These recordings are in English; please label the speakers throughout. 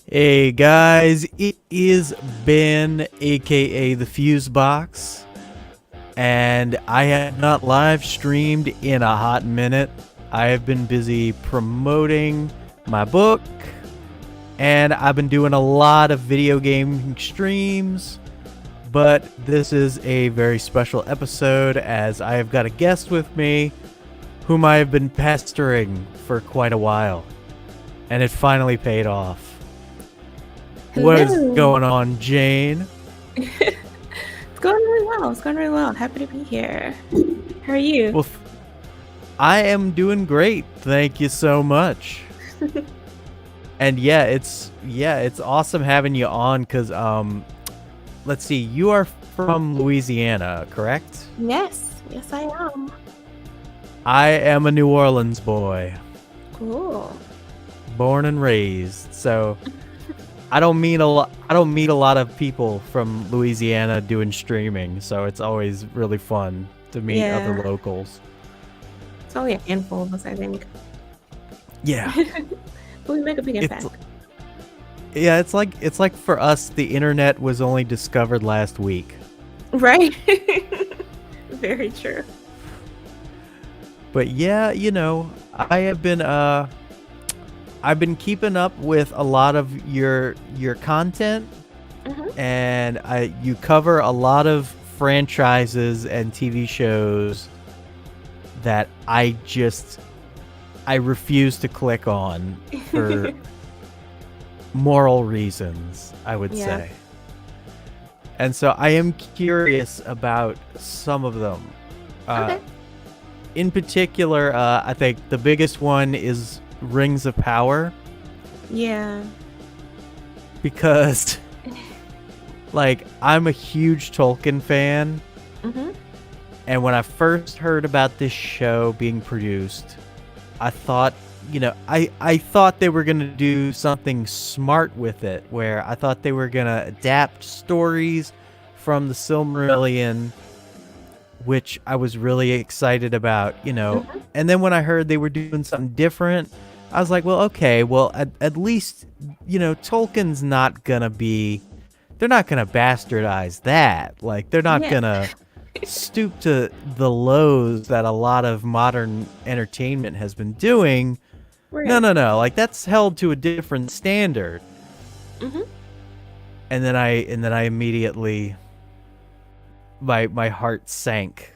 Speaker 1: Hey guys, it is Ben, aka the Fuse Box, and I have not live streamed in a hot minute. I have been busy promoting my book, and I've been doing a lot of video game streams, but this is a very special episode as I have got a guest with me whom I have been pestering for quite a while, and it finally paid off. What is
Speaker 2: Hello.
Speaker 1: going on, Jayne?
Speaker 2: It's going really well. It's going really well. Happy to be here. How are you?
Speaker 1: Well, I am doing great. Thank you so much. And it's awesome having you on because let's see, you are from Louisiana, correct?
Speaker 2: Yes, I am.
Speaker 1: I am a New Orleans boy,
Speaker 2: Cool.
Speaker 1: born and raised. So I don't meet a lot of people from Louisiana doing streaming, so it's always really fun to meet other locals.
Speaker 2: It's only a handful of us, I think.
Speaker 1: Yeah.
Speaker 2: But we make a big impact.
Speaker 1: Yeah, it's like for us, the internet was only discovered last week.
Speaker 2: Right? Very true.
Speaker 1: But yeah, I've been keeping up with a lot of your content, and you cover a lot of franchises and TV shows that I refuse to click on for moral reasons, I would say. And so I am curious about some of them.
Speaker 2: Okay.
Speaker 1: In particular, I think the biggest one is Rings of Power.
Speaker 2: Yeah.
Speaker 1: Because, like, I'm a huge Tolkien fan. And when I first heard about this show being produced, I thought, I thought they were going to do something smart with it, where I thought they were going to adapt stories from the Silmarillion, which I was really excited about, And then when I heard they were doing something different, I was like, well, okay, well, at least, Tolkien's not gonna be, they're not gonna bastardize that. Like, they're not gonna stoop to the lows that a lot of modern entertainment has been doing.
Speaker 2: Right.
Speaker 1: No. Like, that's held to a different standard. And then I immediately, my heart sank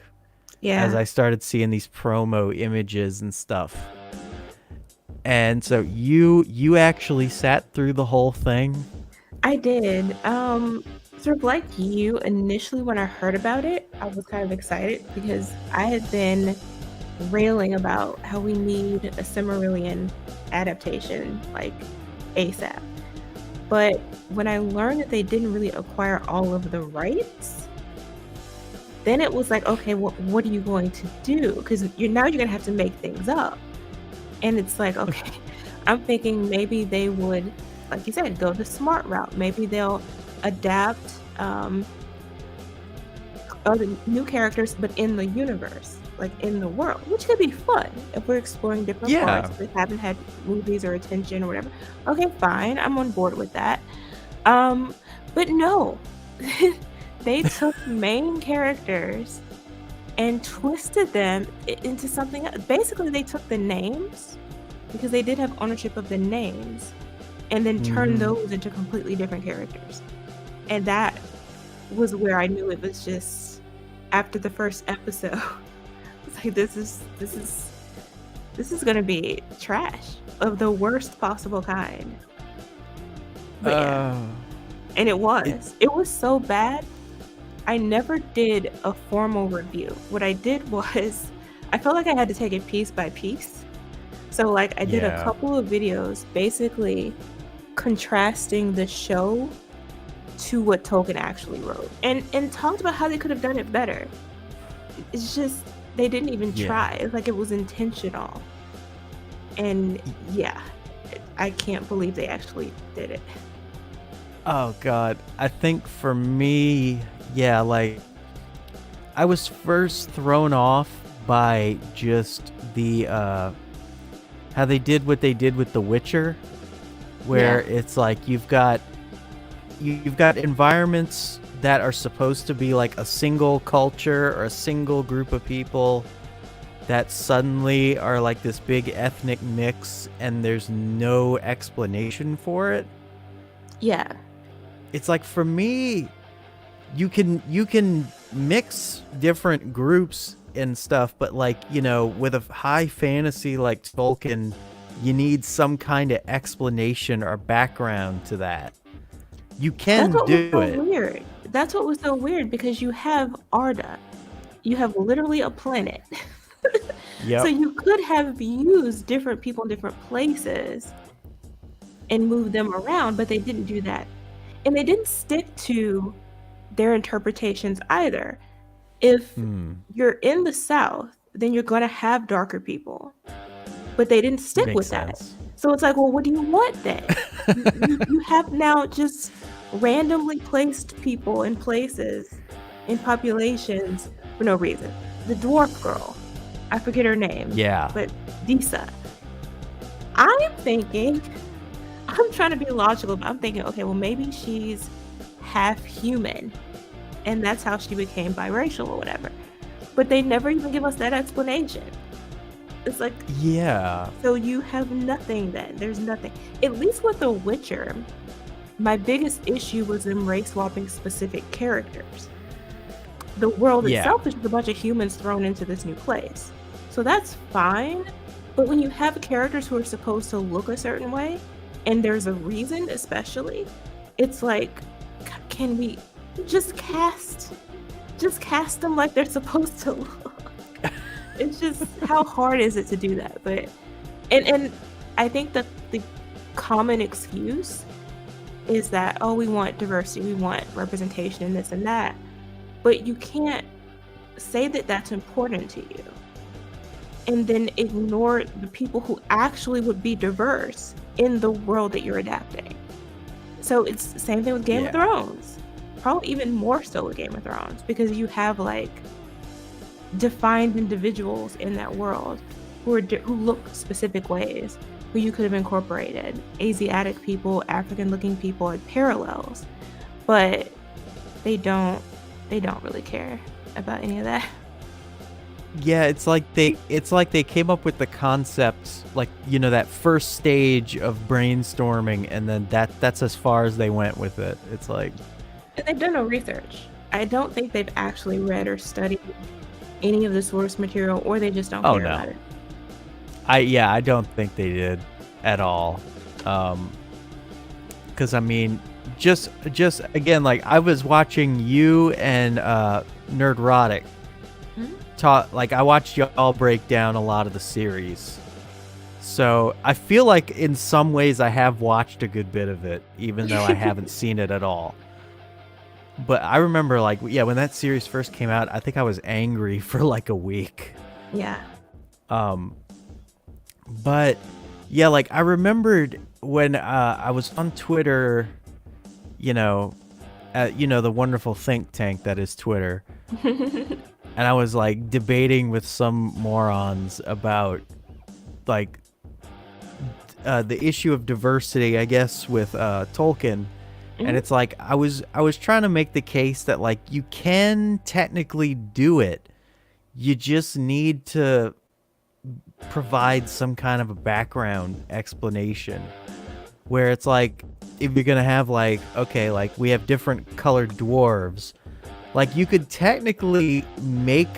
Speaker 1: as I started seeing these promo images and stuff. And so you actually sat through the whole thing?
Speaker 2: I did. Sort of like you, initially when I heard about it, I was kind of excited because I had been railing about how we need a Silmarillion adaptation, like ASAP. But when I learned that they didn't really acquire all of the rights, then it was like, okay, what are you going to do? Because now you're going to have to make things up. And it's like, okay, I'm thinking maybe they would, like you said, go the smart route. Maybe they'll adapt other new characters, but in the universe, like in the world, which could be fun if we're exploring different parts that haven't had movies or attention or whatever. Okay, fine, I'm on board with that. But no, they took main characters and twisted them into something else. Basically, they took the names, because they did have ownership of the names, and then turned those into completely different characters. And that was where I knew it was just, after the first episode, it's like, this is gonna be trash of the worst possible kind. But and it was so bad. I never did a formal review. What I did was, I felt like I had to take it piece by piece. So like I did a couple of videos basically contrasting the show to what Tolkien actually wrote, and talked about how they could have done it better. It's just, they didn't even try. It's like it was intentional. And I can't believe they actually did it.
Speaker 1: Oh God, I think for me, like, I was first thrown off by just the how they did what they did with The Witcher, where it's like you've got environments that are supposed to be like a single culture or a single group of people that suddenly are like this big ethnic mix, and there's no explanation for it.
Speaker 2: Yeah.
Speaker 1: It's like, for me, you can mix different groups and stuff, but like, with a high fantasy like Tolkien, you need some kind of explanation or background to that. You can do it.
Speaker 2: Weird. That's what was so weird, because you have Arda. You have literally a planet.
Speaker 1: Yep.
Speaker 2: So you could have used different people in different places and moved them around, but they didn't do that. And they didn't stick to their interpretations either. If you're in the South, then you're going to have darker people. But they didn't stick with that. So it's like, well, what do you want then? you have now just randomly placed people in places, in populations, for no reason. The dwarf girl, I forget her name.
Speaker 1: Yeah.
Speaker 2: But Disa. I'm trying to be logical, but I'm thinking, okay, well, maybe she's half human, and that's how she became biracial or whatever. But they never even give us that explanation. It's like,
Speaker 1: yeah.
Speaker 2: So you have nothing then. There's nothing. At least with The Witcher, my biggest issue was them race swapping specific characters. The world itself is just a bunch of humans thrown into this new place. So that's fine. But when you have characters who are supposed to look a certain way, and there's a reason especially, it's like, can we just cast them like they're supposed to look? It's just, how hard is it to do that? But and I think that the common excuse is that, oh, we want diversity, we want representation and this and that. But you can't say that that's important to you and then ignore the people who actually would be diverse in the world that you're adapting. So it's the same thing with Game of Thrones. Probably even more so with Game of Thrones, because you have like defined individuals in that world who look specific ways, who you could have incorporated. Asiatic people, African looking people, and parallels. But they don't really care about any of that.
Speaker 1: Yeah, it's like they came up with the concepts, like, that first stage of brainstorming, and then that's as far as they went with it. It's like,
Speaker 2: and they've done no research. I don't think they've actually read or studied any of the source material, or they just don't care about it.
Speaker 1: I don't think they did at all. Because I mean, just again, like, I was watching you and Nerdrotic talk. Like, I watched y'all break down a lot of the series, so I feel like in some ways I have watched a good bit of it, even though I haven't seen it at all. But I remember, like, when that series first came out, I think I was angry for like a week.
Speaker 2: Yeah.
Speaker 1: But yeah, like, I remembered when I was on Twitter, the wonderful think tank that is Twitter. And I was like debating with some morons about like the issue of diversity, I guess, with Tolkien. And it's like, I was trying to make the case that, like, you can technically do it. You just need to provide some kind of a background explanation, where it's like, if you're gonna have, like, okay, like, we have different colored dwarves, like, you could technically make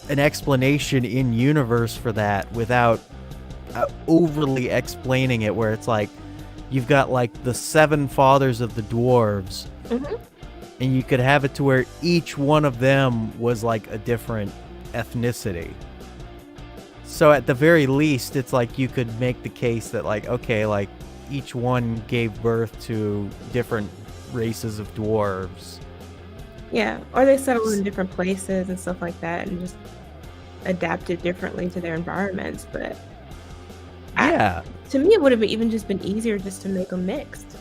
Speaker 1: an explanation in universe for that without overly explaining it, where it's like, you've got like the 7 fathers of the dwarves, and you could have it to where each one of them was like a different ethnicity. So at the very least, it's like you could make the case that, like, okay, like, each one gave birth to different races of dwarves.
Speaker 2: Yeah, or they settled in different places and stuff like that, and just adapted differently to their environments. But to me, it would have even just been easier just to make them mixed.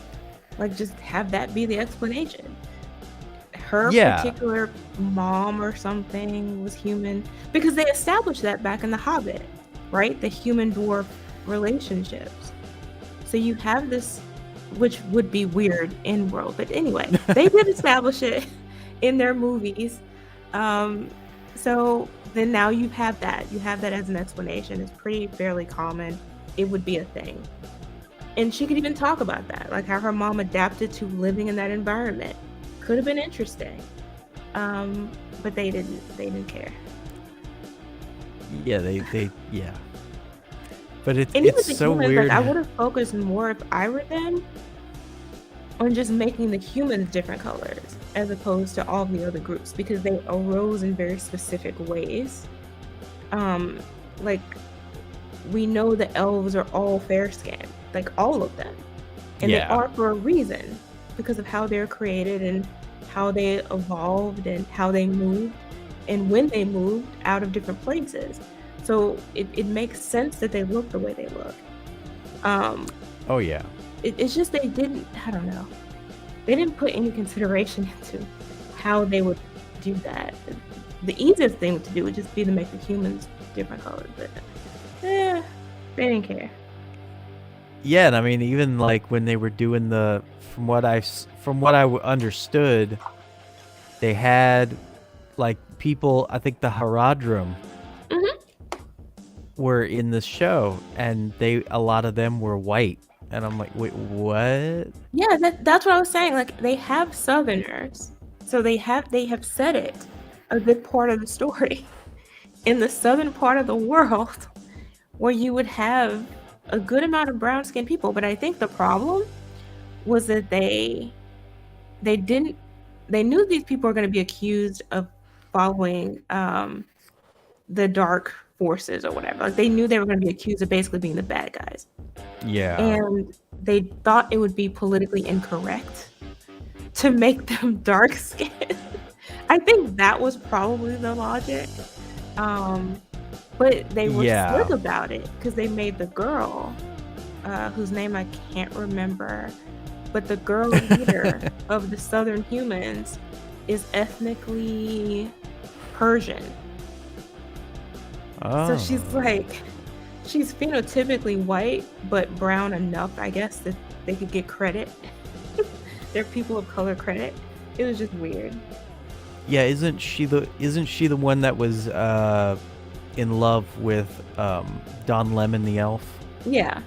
Speaker 2: Like, just have that be the explanation. Her particular mom or something was human, because they established that back in The Hobbit, right? The human dwarf relationships. So you have this, which would be weird in world, but anyway, they did establish it in their movies. So then now you have that as an explanation. It's pretty fairly common. It would be a thing. And she could even talk about that, like how her mom adapted to living in that environment. Could have been interesting. But they didn't care.
Speaker 1: Yeah, they yeah. But it's so
Speaker 2: humans,
Speaker 1: weird.
Speaker 2: Like, I would have focused more, if I were them, on just making the humans different colors as opposed to all the other groups, because they arose in very specific ways. Like, we know the elves are all fair skinned, like all of them, and they are for a reason, because of how they're created and how they evolved and how they moved and when they moved out of different places. So it makes sense that they look the way they look.
Speaker 1: Oh yeah.
Speaker 2: It's just they didn't, I don't know. They didn't put any consideration into how they would do that. The easiest thing to do would just be to make the humans different colors, but they didn't care.
Speaker 1: Yeah, and I mean, even like when they were doing from what I understood, they had like people, I think the Haradrim were in the show, and a lot of them were white. And I'm like, wait, what?
Speaker 2: Yeah, that's what I was saying. Like, they have Southerners, so they have said it a good part of the story in the southern part of the world, where you would have a good amount of brown-skinned people. But I think the problem was that they knew these people were going to be accused of following the dark forces or whatever. Like, they knew they were going to be accused of basically being the bad guys.
Speaker 1: Yeah.
Speaker 2: And they thought it would be politically incorrect to make them dark skinned. I think that was probably the logic. But they were slick about it, because they made the girl, whose name I can't remember, but the girl leader of the Southern humans is ethnically Persian. So she's phenotypically white, but brown enough, I guess, that they could get credit. They're people of color credit. It was just weird.
Speaker 1: Yeah, isn't she the one that was in love with Don Lemon the elf?
Speaker 2: Yeah.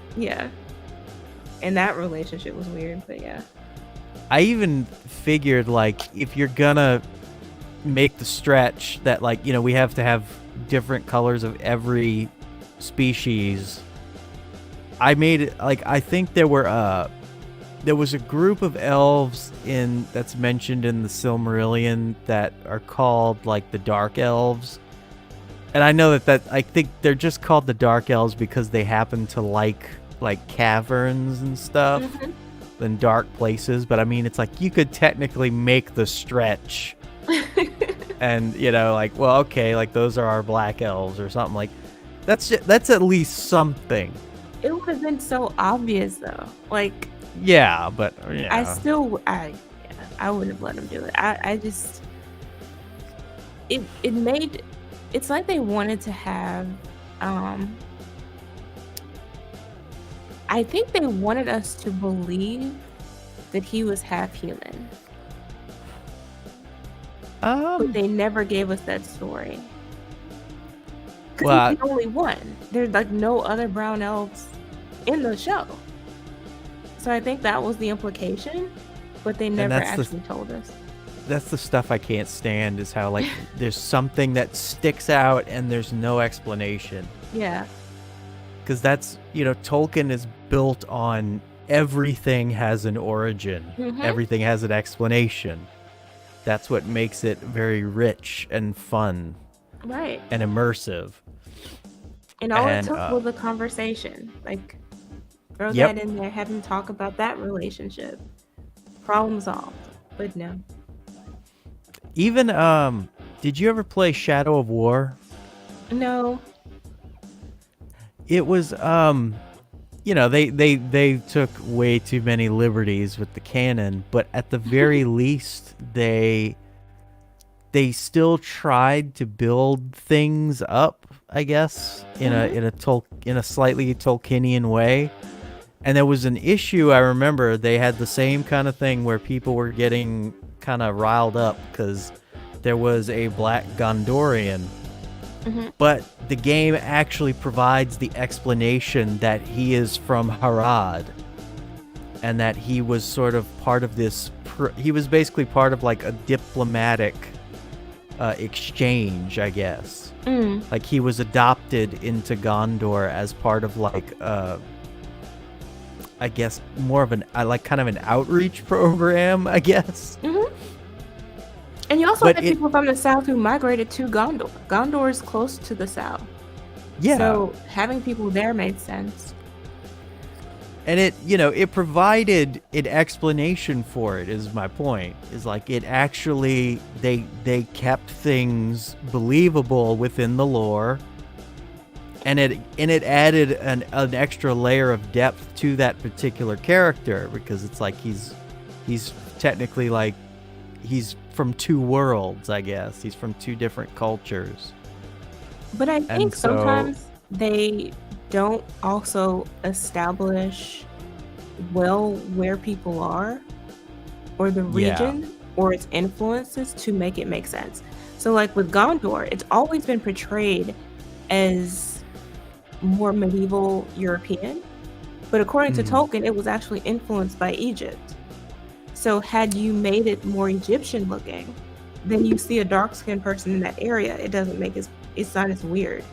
Speaker 2: And that relationship was weird, but yeah.
Speaker 1: I even figured, like, if you're gonna make the stretch that, like, we have to have different colors of every species, I made it like, I think there was a group of elves that's mentioned in the Silmarillion that are called like the Dark Elves. And I know that I think they're just called the Dark Elves because they happen to like caverns and stuff and dark places. But I mean, it's like you could technically make the stretch and, like, well, okay, like those are our black elves or something. Like, that's at least something.
Speaker 2: It would have been so obvious though. Like,
Speaker 1: yeah, but yeah.
Speaker 2: I wouldn't have let them do it. I just, it's like they wanted to have, I think they wanted us to believe that he was half human. But they never gave us that story. Because he's the only one. There's like no other brown elves in the show. So I think that was the implication, but they never actually told us.
Speaker 1: That's the stuff I can't stand, is how, like, there's something that sticks out and there's no explanation.
Speaker 2: Yeah.
Speaker 1: Because that's, Tolkien is built on everything has an origin. Everything has an explanation. That's what makes it very rich and fun.
Speaker 2: Right.
Speaker 1: And immersive.
Speaker 2: And all it took was a conversation. Like, throw that in there, have him talk about that relationship. Problem solved. But no.
Speaker 1: Even, did you ever play Shadow of War?
Speaker 2: No.
Speaker 1: It was, they took way too many liberties with the canon, but at the very least, they still tried to build things up, I guess, in a slightly Tolkienian way. And there was an issue, I remember, they had the same kind of thing where people were getting kind of riled up because there was a black Gondorian. But the game actually provides the explanation that he is from Harad. And that he was sort of part of this, he was basically part of like a diplomatic exchange, I guess. Like he was adopted into Gondor as part of like I guess more of an kind of an outreach program, I guess.
Speaker 2: And you also had people from the south who migrated to Gondor. Gondor is close to the south.
Speaker 1: Yeah.
Speaker 2: So having people there made sense.
Speaker 1: And it provided an explanation for it, is my point. Is like it actually, they kept things believable within the lore. And it added an extra layer of depth to that particular character, because it's like he's technically like he's from two worlds, I guess. He's from two different cultures.
Speaker 2: But I think sometimes they don't also establish well where people are or the region or its influences to make it make sense. So like with Gondor, it's always been portrayed as more medieval European, but according to Tolkien, it was actually influenced by Egypt. So had you made it more Egyptian looking, then you see a dark-skinned person in that area, it doesn't make it's not as weird.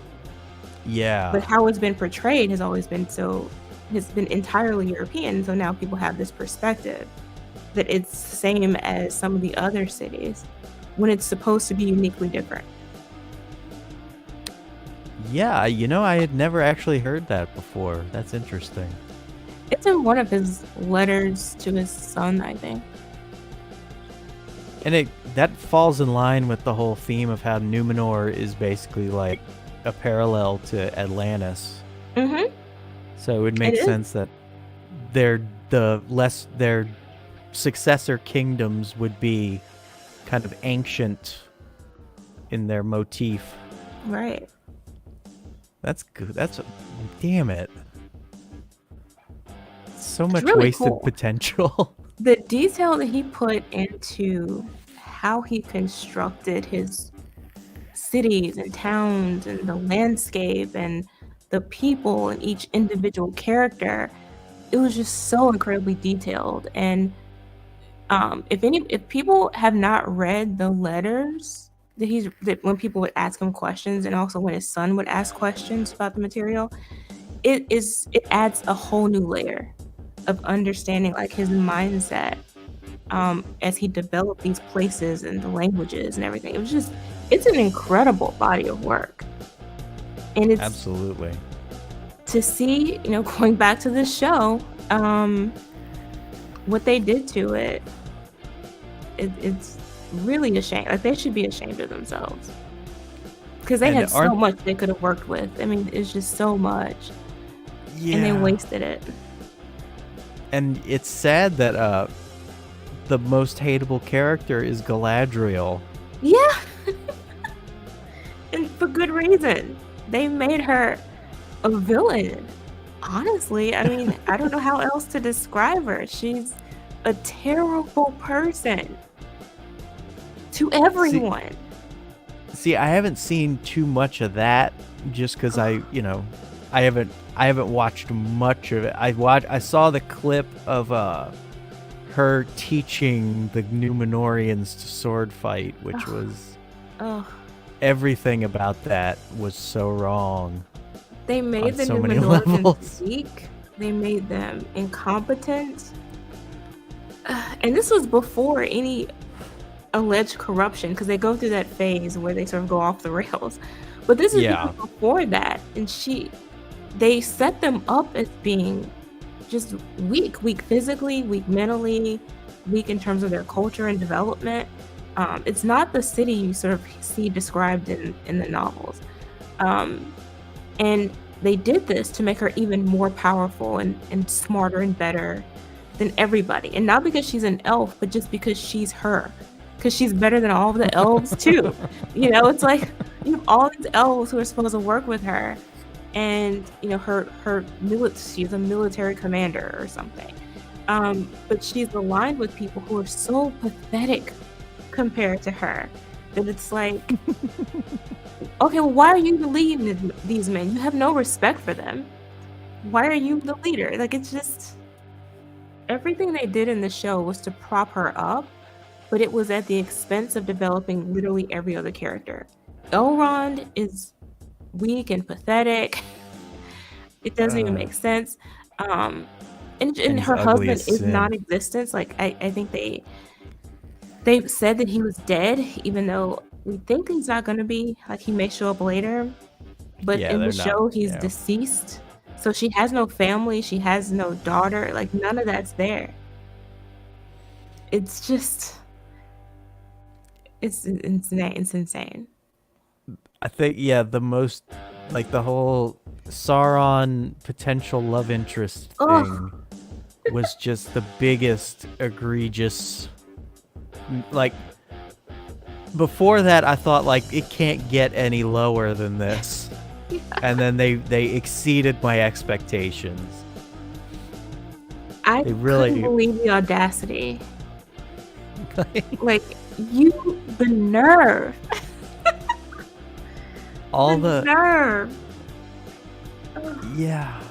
Speaker 1: Yeah.
Speaker 2: But how it's been portrayed has been entirely European, so now people have this perspective that it's the same as some of the other cities when it's supposed to be uniquely different.
Speaker 1: Yeah, I had never actually heard that before. That's interesting.
Speaker 2: It's in one of his letters to his son, I think.
Speaker 1: And that falls in line with the whole theme of how Numenor is basically like a parallel to Atlantis. So it would make sense that their successor kingdoms would be kind of ancient in their motif.
Speaker 2: Right.
Speaker 1: That's good. Damn it. So much
Speaker 2: really
Speaker 1: wasted
Speaker 2: cool.
Speaker 1: Potential.
Speaker 2: The detail that he put into how he constructed his cities and towns and the landscape and the people and each individual character, it was just so incredibly detailed. And if people have not read the letters that when people would ask him questions, and also when his son would ask questions about the material, it adds a whole new layer of understanding like his mindset as he developed these places and the languages and everything. It's an incredible body of work. And it's
Speaker 1: absolutely
Speaker 2: to see, going back to this show, what they did to it's really a shame. Like they should be ashamed of themselves because they had so much they could have worked with. I mean, it's just so much, and they wasted it.
Speaker 1: And it's sad that the most hateable character is Galadriel.
Speaker 2: Yeah, and for good reason. They made her a villain. Honestly, I mean, I don't know how else to describe her. She's a terrible person to everyone.
Speaker 1: See, I haven't seen too much of that just because I haven't watched much of it. I saw the clip of her teaching the Numenorians to sword fight, which was everything about that was so wrong.
Speaker 2: They made the
Speaker 1: so many
Speaker 2: Numenorians
Speaker 1: levels.
Speaker 2: weak. They made them incompetent. And this was before any alleged corruption, because they go through that phase where they sort of go off the rails. But this is even before that. And they set them up as being just weak physically, weak mentally, weak in terms of their culture and development. It's not the city you sort of see described in the novels. And they did this to make her even more powerful and smarter and better than everybody. And not because she's an elf, but just because she's her. Because she's better than all of the elves too. It's like you have all these elves who are supposed to work with her, and she's a military commander or something. But she's aligned with people who are so pathetic compared to her that it's like, okay, well, why are you the lead in these men? You have no respect for them. Why are you the leader? Like, it's just everything they did in the show was to prop her up, but it was at the expense of developing literally every other character. Elrond is weak and pathetic. It doesn't even make sense. And her husband is non-existent. Like, I think they've said that he was dead, even though we think he's not going to be. Like, he may show up later, but in the show he's deceased. So she has no family, she has no daughter, like none of that's there. It's just, it's insane.
Speaker 1: I think, the most, like, the whole Sauron potential love interest thing was just the biggest egregious, like, before that I thought, like, it can't get any lower than this. Yeah. And then they exceeded my expectations.
Speaker 2: I couldn't believe the audacity. Like, the nerve.
Speaker 1: All the
Speaker 2: nerve.
Speaker 1: Yeah.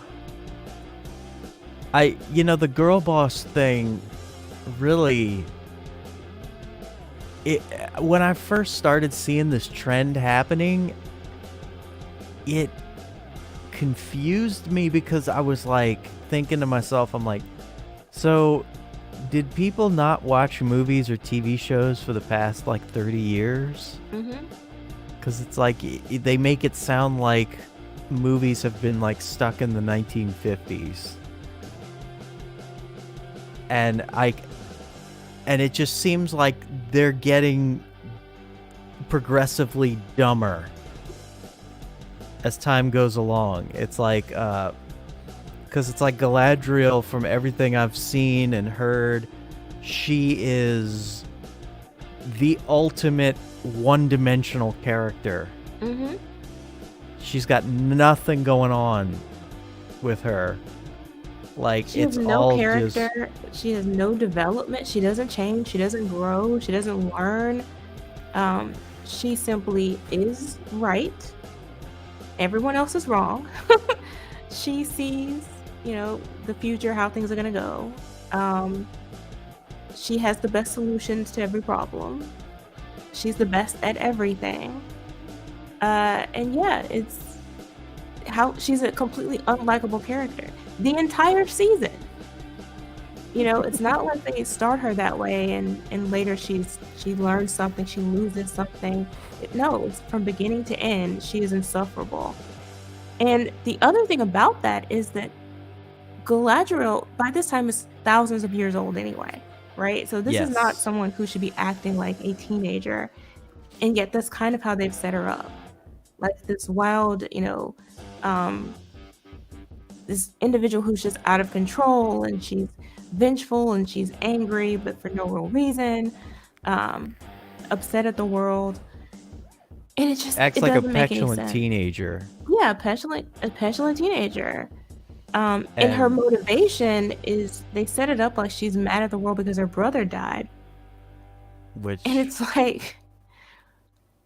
Speaker 1: The girl boss thing really, when I first started seeing this trend happening, it confused me because I was like thinking to myself, I'm like, so did people not watch movies or TV shows for the past like 30 years? Mm-hmm. Because it's like they make it sound like movies have been like stuck in the 1950s. And it just seems like they're getting progressively dumber as time goes along. It's like, because it's like Galadriel, from everything I've seen and heard, she is the ultimate one-dimensional character. Mm-hmm. She's got nothing going on with her. Like,
Speaker 2: she has no character. She has no development. She doesn't change. She doesn't grow. She doesn't learn. She simply is right. Everyone else is wrong. She sees, the future, how things are going to go. She has the best solutions to every problem. She's the best at everything. And yeah, it's how she's a completely unlikable character the entire season. It's not like they start her that way and later she learns something, she loses something. No, it's from beginning to end, she is insufferable. And the other thing about that is that Galadriel, by this time, is thousands of years old anyway, right? So this is not someone who should be acting like a teenager, and yet that's kind of how they've set her up. Like this wild, this individual who's just out of control, and she's vengeful and she's angry, but for no real reason, upset at the world. And it just
Speaker 1: acts like a petulant teenager.
Speaker 2: Yeah, a petulant teenager. And her motivation is, they set it up like she's mad at the world because her brother died. And it's like,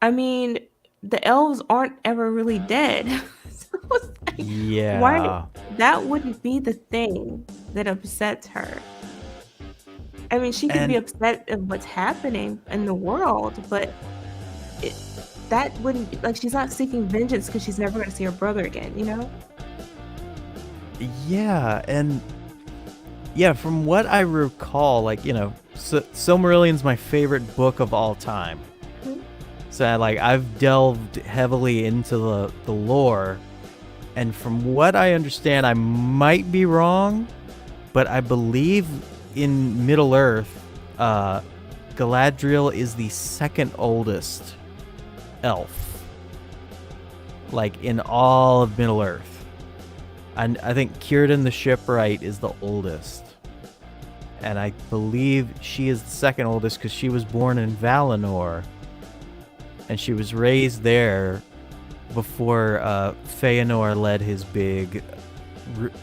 Speaker 2: I mean, the elves aren't ever really dead. So it's like, why that wouldn't be the thing that upsets her. I mean, she could be upset of what's happening in the world, but that wouldn't be, like, she's not seeking vengeance because she's never going to see her brother again,
Speaker 1: Yeah, and from what I recall, like, Silmarillion's my favorite book of all time. Mm-hmm. So I've delved heavily into the lore, and from what I understand, I might be wrong, but I believe in Middle-earth, Galadriel is the second oldest elf, like, in all of Middle-earth. And I think Círdan the Shipwright is the oldest. And I believe she is the second oldest because she was born in Valinor. And she was raised there. before Feanor led his big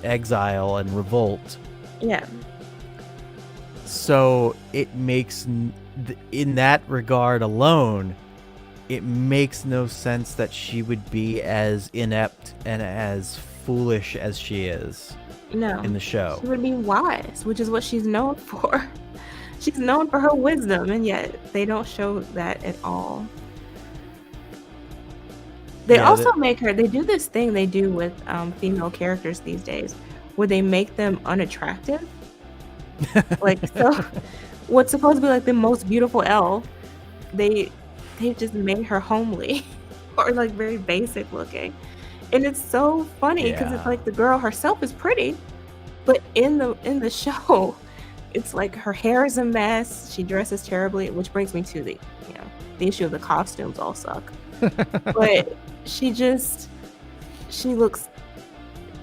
Speaker 1: exile and revolt.
Speaker 2: Yeah.
Speaker 1: So it makes, in that regard alone, it makes no sense that she would be as inept and as foolish as she is.
Speaker 2: No.
Speaker 1: In the show.
Speaker 2: She would be wise, which is what she's known for. She's known for her wisdom, and yet they don't show that at all. They also make her, they do this thing they do with female characters these days, where they make them unattractive. Like, so what's supposed to be like the most beautiful elf, they just made her homely or like very basic looking. And it's so funny because it's like the girl herself is pretty, but in the show, it's like her hair is a mess. She dresses terribly, which brings me to the issue of the costumes all suck. But she looks,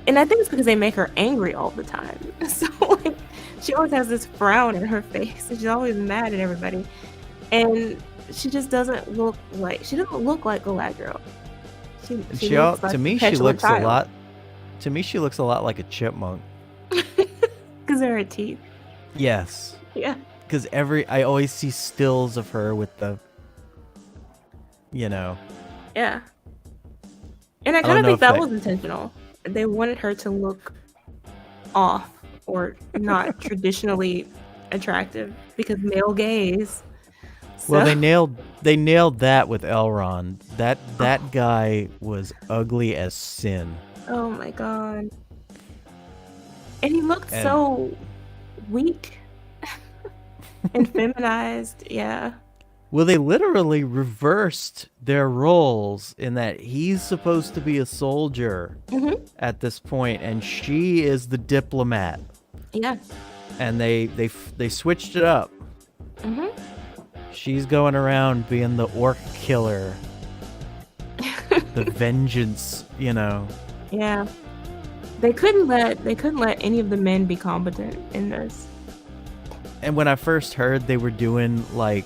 Speaker 2: and I think it's because they make her angry all the time. So like she always has this frown in her face, and she's always mad at everybody, and she just doesn't look like Galadriel. She looks like
Speaker 1: to me she looks a lot. To me, she looks a lot like a chipmunk.
Speaker 2: Because of her teeth.
Speaker 1: Yes.
Speaker 2: Yeah.
Speaker 1: Because I always see stills of her with the,
Speaker 2: Yeah. And I kind of think that was intentional. They wanted her to look off or not traditionally attractive because male gaze. So.
Speaker 1: Well, they nailed that with Elrond. That guy was ugly as sin.
Speaker 2: Oh my god. And he looked so weak and feminized. Yeah.
Speaker 1: Well, they literally reversed their roles in that he's supposed to be a soldier at this point, and she is the diplomat.
Speaker 2: Yeah.
Speaker 1: And they switched it up. She's going around being the orc killer, the vengeance,
Speaker 2: Yeah. They couldn't let any of the men be competent in this.
Speaker 1: And when I first heard they were doing like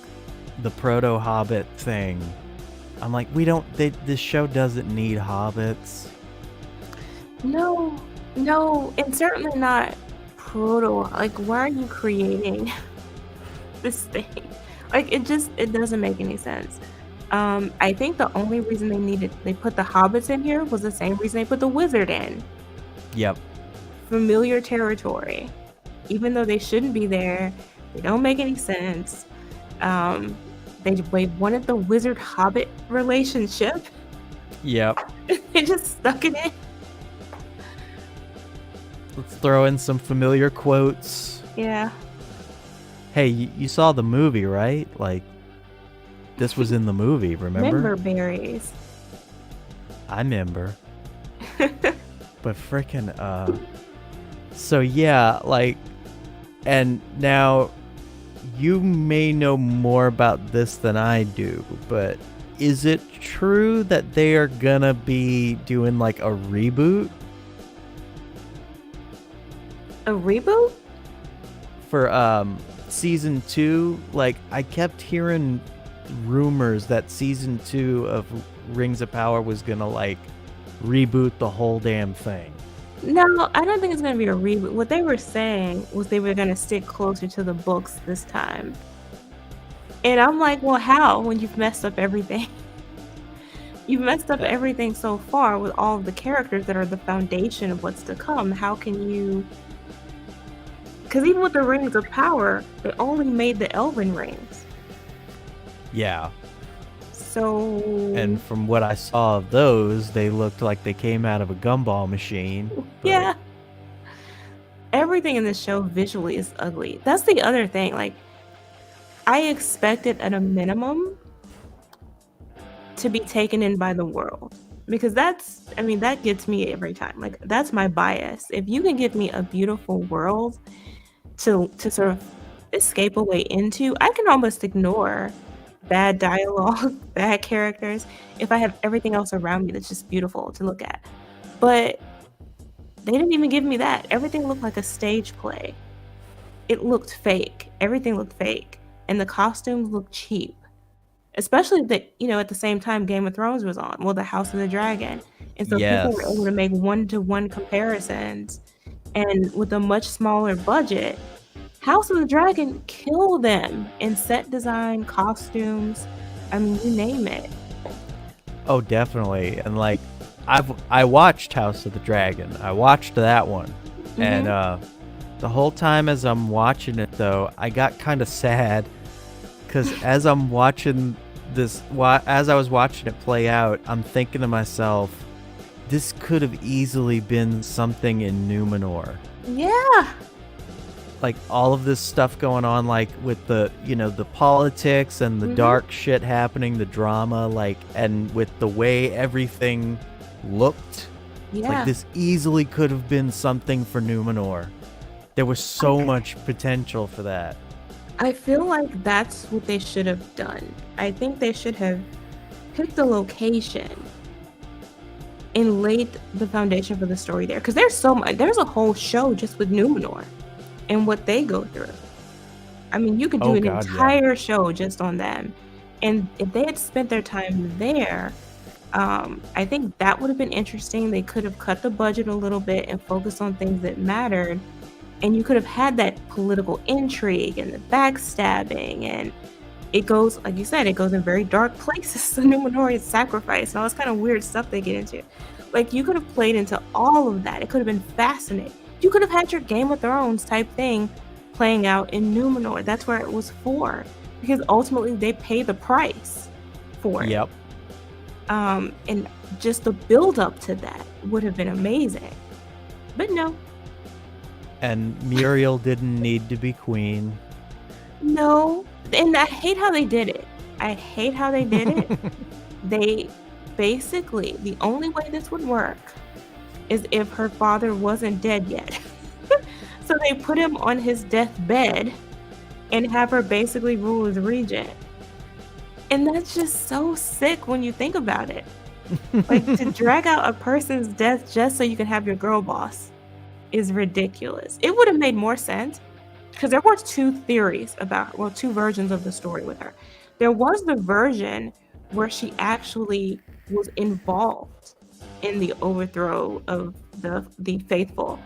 Speaker 1: the proto Hobbit thing, I'm like, this show doesn't need hobbits.
Speaker 2: No, and certainly not proto. Like, why are you creating this thing? Like, it doesn't make any sense. I think the only reason they put the hobbits in here was the same reason they put the wizard in.
Speaker 1: Yep.
Speaker 2: Familiar territory. Even though they shouldn't be there, they don't make any sense. They wanted the wizard hobbit relationship.
Speaker 1: Yep.
Speaker 2: They just stuck it in.
Speaker 1: Let's throw in some familiar quotes.
Speaker 2: Yeah.
Speaker 1: Hey, you saw the movie, right? Like, this was in the movie, remember?
Speaker 2: Member berries.
Speaker 1: I remember. But frickin', so yeah, like, and now you may know more about this than I do, but is it true that they are gonna be doing like a reboot?
Speaker 2: A reboot?
Speaker 1: For season 2? Like, I kept hearing rumors that season 2 of Rings of Power was gonna like reboot the whole damn thing.
Speaker 2: No, I don't think it's going to be a reboot. What they were saying was they were going to stick closer to the books this time. And I'm like, well, how when you've messed up everything? You've messed up everything so far with all of the characters that are the foundation of what's to come. How can you... Because even with the Rings of Power, they only made the Elven rings.
Speaker 1: Yeah.
Speaker 2: So...
Speaker 1: And from what I saw of those, they looked like they came out of a gumball machine. But...
Speaker 2: Yeah. Everything in this show visually is ugly. That's the other thing. Like, I expected at a minimum to be taken in by the world. Because that gets me every time. Like, that's my bias. If you can give me a beautiful world to sort of escape away into, I can almost ignore bad dialogue, bad characters, if I have everything else around me that's just beautiful to look at. But they didn't even give me that. Everything looked like a stage play. It looked fake. Everything looked fake. And the costumes looked cheap. especially that, at the same time Game of Thrones was on. Well, the House of the Dragon. And so people were able
Speaker 1: Yes.
Speaker 2: to make one-to-one comparisons, and with a much smaller budget, House of the Dragon killed them in set design, costumes. I mean, you name it.
Speaker 1: Oh, definitely. And like, I watched House of the Dragon. I watched that one, and the whole time as I'm watching it, though, I got kind of sad because as I'm watching as I was watching it play out, I'm thinking to myself, this could have easily been something in Numenor.
Speaker 2: Yeah.
Speaker 1: Like all of this stuff going on, like with the the politics and the dark shit happening, the drama, like, and with the way everything looked, like this easily could have been something for Numenor. There was so much potential for that.
Speaker 2: I feel like that's what they should have done. I think they should have picked a location and laid the foundation for the story there, because there's so much. There's a whole show just with Numenor and what they go through. I mean, you could do an entire show just on them. And if they had spent their time there, I think that would have been interesting. They could have cut the budget a little bit and focused on things that mattered. And you could have had that political intrigue and the backstabbing. And it goes, like you said, it goes in very dark places. The Numenorian sacrifice and all this kind of weird stuff they get into. Like, you could have played into all of that. It could have been fascinating. You could have had your Game of Thrones type thing playing out in Numenor. That's where it was for. Because ultimately they pay the price for it.
Speaker 1: Yep.
Speaker 2: And just the build up to that would have been amazing. But no.
Speaker 1: And Muriel didn't need to be queen.
Speaker 2: No. And I hate how they did it. They basically, the only way this would work is if her father wasn't dead yet. So they put him on his deathbed and have her basically rule as regent. And that's just so sick when you think about it. Like, to drag out a person's death just so you can have your girl boss is ridiculous. It would have made more sense, because there were two versions of the story with her. There was the version where she actually was involved in the overthrow of the faithful.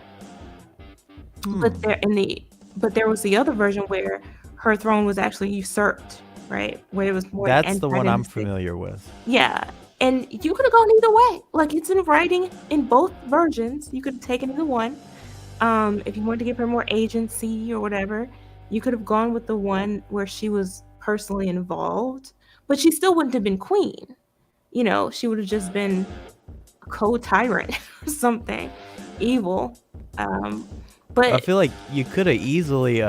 Speaker 2: But there was the other version where her throne was actually usurped, right? Where it was more.
Speaker 1: That's the one I'm familiar with.
Speaker 2: Yeah, and you could have gone either way. Like, it's in writing in both versions. You could have taken either one. If you wanted to give her more agency or whatever, you could have gone with the one where she was personally involved, but she still wouldn't have been queen. She would have just been a co-tyrant or something evil. But
Speaker 1: I feel like you could have easily,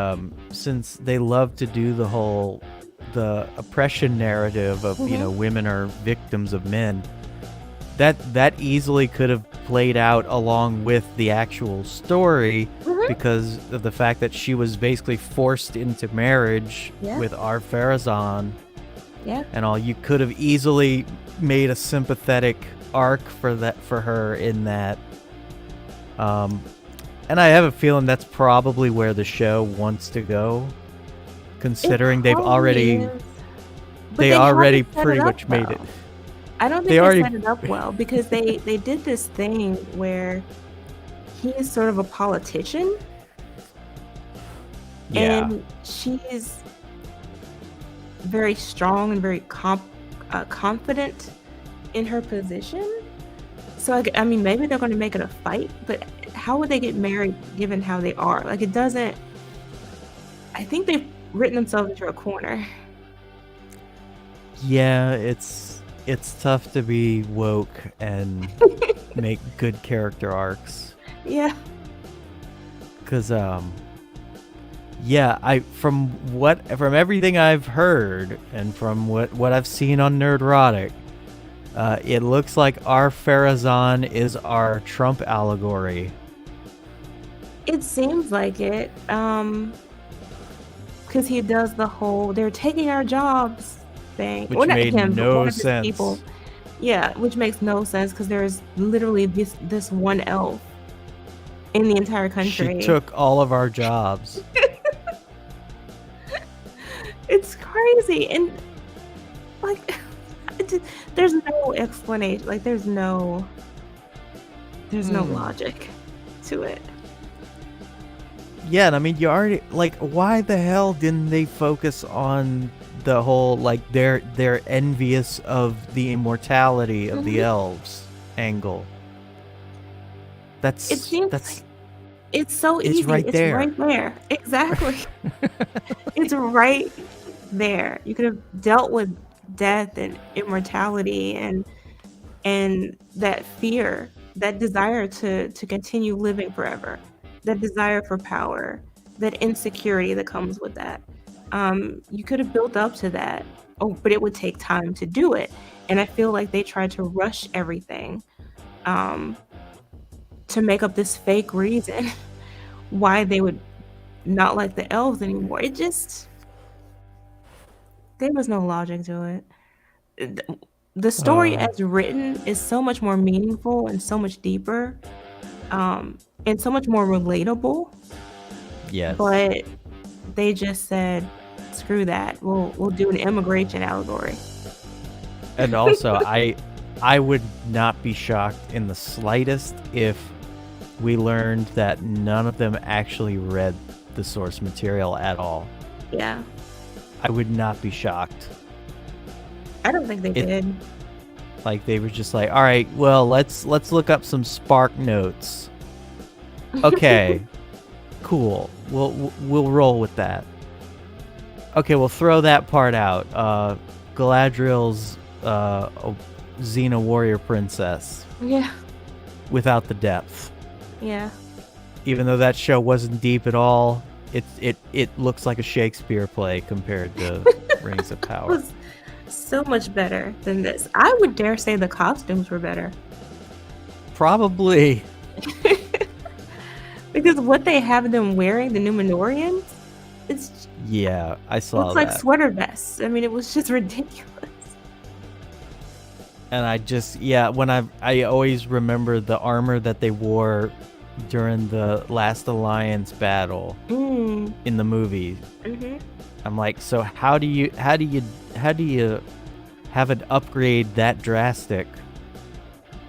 Speaker 1: since they love to do the oppression narrative of, women are victims of men, that easily could have played out along with the actual story, because of the fact that she was basically forced into marriage with Ar-Pharazôn.
Speaker 2: Yeah.
Speaker 1: And all. You could have easily made a sympathetic arc for her in that. And I have a feeling that's probably where the show wants to go, considering they already pretty much made it.
Speaker 2: I don't think they set it up well, because they did this thing where he is sort of a politician, and she's very strong and very confident in her position. So I mean, maybe they're going to make it a fight, but how would they get married given how they are? Like, it doesn't. I think they've written themselves into a corner.
Speaker 1: Yeah, it's tough to be woke and make good character arcs.
Speaker 2: Yeah.
Speaker 1: Cause from everything I've heard and from what I've seen on Nerdrotic, it looks like Ar-Pharazôn is our Trump allegory.
Speaker 2: It seems like it, because he does the whole "they're taking our jobs" thing,
Speaker 1: which made no sense.
Speaker 2: Yeah, which makes no sense, because there's literally this one elf in the entire country.
Speaker 1: She took all of our jobs.
Speaker 2: It's crazy, and Like, there's no explanation. Like, there's no logic to it.
Speaker 1: Yeah, and I mean, you already like, why the hell didn't they focus on the whole like they're envious of the immortality of the elves angle?
Speaker 2: It seems
Speaker 1: That's
Speaker 2: it's so
Speaker 1: it's
Speaker 2: easy.
Speaker 1: right
Speaker 2: It's
Speaker 1: there.
Speaker 2: right there. Exactly. It's right there. You could have dealt with death and immortality and that fear, that desire to continue living forever, that desire for power, that insecurity that comes with that. You could have built up to that. Oh, but it would take time to do it. And I feel like they tried to rush everything to make up this fake reason why they would not like the elves anymore. There was no logic to it. The story as written is so much more meaningful and so much deeper, and so much more relatable.
Speaker 1: Yes.
Speaker 2: But they just said, screw that. We'll do an immigration allegory.
Speaker 1: And also, I would not be shocked in the slightest if we learned that none of them actually read the source material at all.
Speaker 2: Yeah.
Speaker 1: I would not be shocked.
Speaker 2: I don't think they did.
Speaker 1: Like, they were just like, all right, well, let's look up some Spark notes. Okay, cool. We'll roll with that. Okay, we'll throw that part out. Galadriel's Xena warrior princess.
Speaker 2: Yeah.
Speaker 1: Without the depth.
Speaker 2: Yeah.
Speaker 1: Even though that show wasn't deep at all, it looks like a Shakespeare play compared to Rings of Power.
Speaker 2: It was so much better than this. I would dare say the costumes were better.
Speaker 1: Probably.
Speaker 2: Because what they have them wearing, the Numenorians,
Speaker 1: yeah, I saw
Speaker 2: looks
Speaker 1: that.
Speaker 2: like sweater vests. I mean, it was just ridiculous.
Speaker 1: And when I always remember the armor that they wore during the Last Alliance battle in the movie. Mm-hmm. I'm like, so how do you have an upgrade that drastic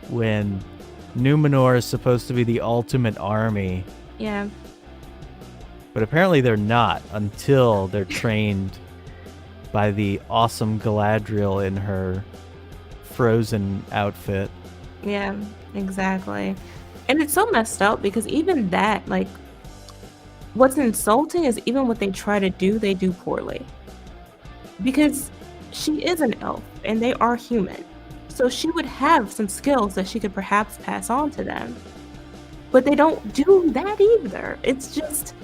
Speaker 1: when Numenor is supposed to be the ultimate army?
Speaker 2: Yeah.
Speaker 1: But apparently they're not until they're trained by the awesome Galadriel in her Frozen outfit.
Speaker 2: Yeah, exactly. And it's so messed up because even that, like, what's insulting is even what they try to do, they do poorly. Because she is an elf and they are human. So she would have some skills that she could perhaps pass on to them. But they don't do that either. It's just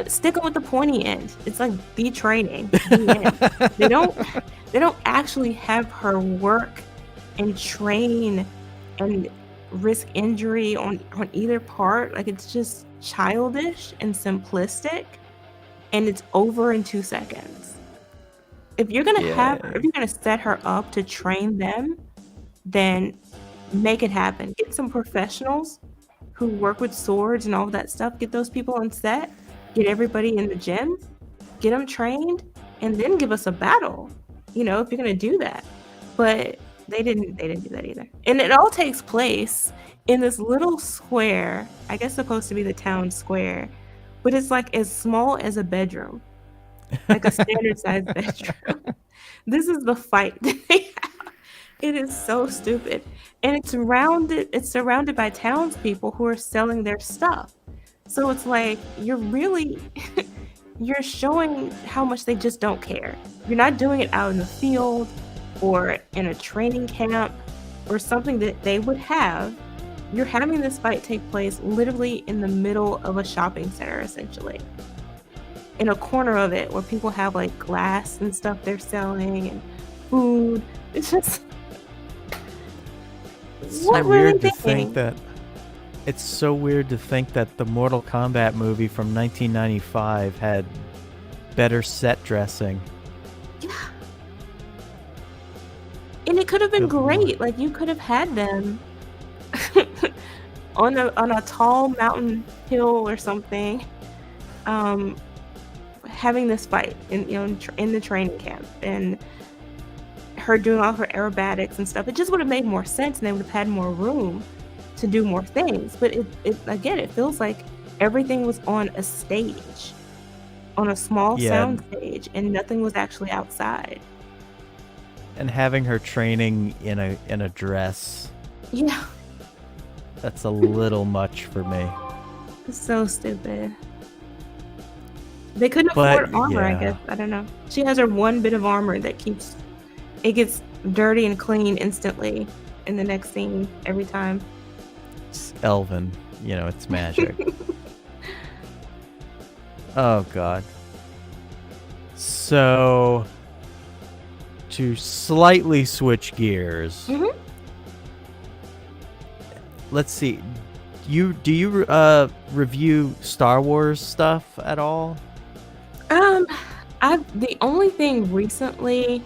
Speaker 2: sticking with the pointy end. It's like the training. They don't actually have her work and train and risk injury on either part. Like, it's just childish and simplistic, and it's over in 2 seconds. If you're gonna if you're gonna set her up to train them, then make it happen. Get some professionals who work with swords and all of that stuff. Get those people on set. Get everybody in the gym. Get them trained, and then give us a battle. You know, if you're gonna do that. But they didn't do that either. And it all takes place in this little square, I guess supposed to be the town square, but it's like as small as a bedroom. Like a standard sized bedroom. This is the fight that they have. It is so stupid. And it's surrounded by townspeople who are selling their stuff. So it's like you're showing how much they just don't care. You're not doing it out in the field or in a training camp or something that they would have. You're having this fight take place literally in the middle of a shopping center, essentially. In a corner of it where people have like glass and stuff they're selling and food. It's just
Speaker 1: it's so weird to think that it's so weird to think that the Mortal Kombat movie from 1995 had better set dressing.
Speaker 2: Yeah. And it could have been great. Like, you could have had them on a tall mountain hill or something, having this fight in the training camp, and her doing all her aerobatics and stuff. It just would have made more sense, and they would have had more room to do more things. But it feels like everything was on a stage, on a small sound stage, and nothing was actually outside.
Speaker 1: And having her training in a dress.
Speaker 2: Yeah.
Speaker 1: That's a little much for me.
Speaker 2: It's so stupid. They couldn't afford armor, I guess. I don't know. She has her one bit of armor that gets dirty and clean instantly in the next scene every time.
Speaker 1: It's Elven. It's magic. Oh, God. So, to slightly switch gears.
Speaker 2: Mm-hmm.
Speaker 1: Let's see. Do you review Star Wars stuff at all?
Speaker 2: The only thing recently,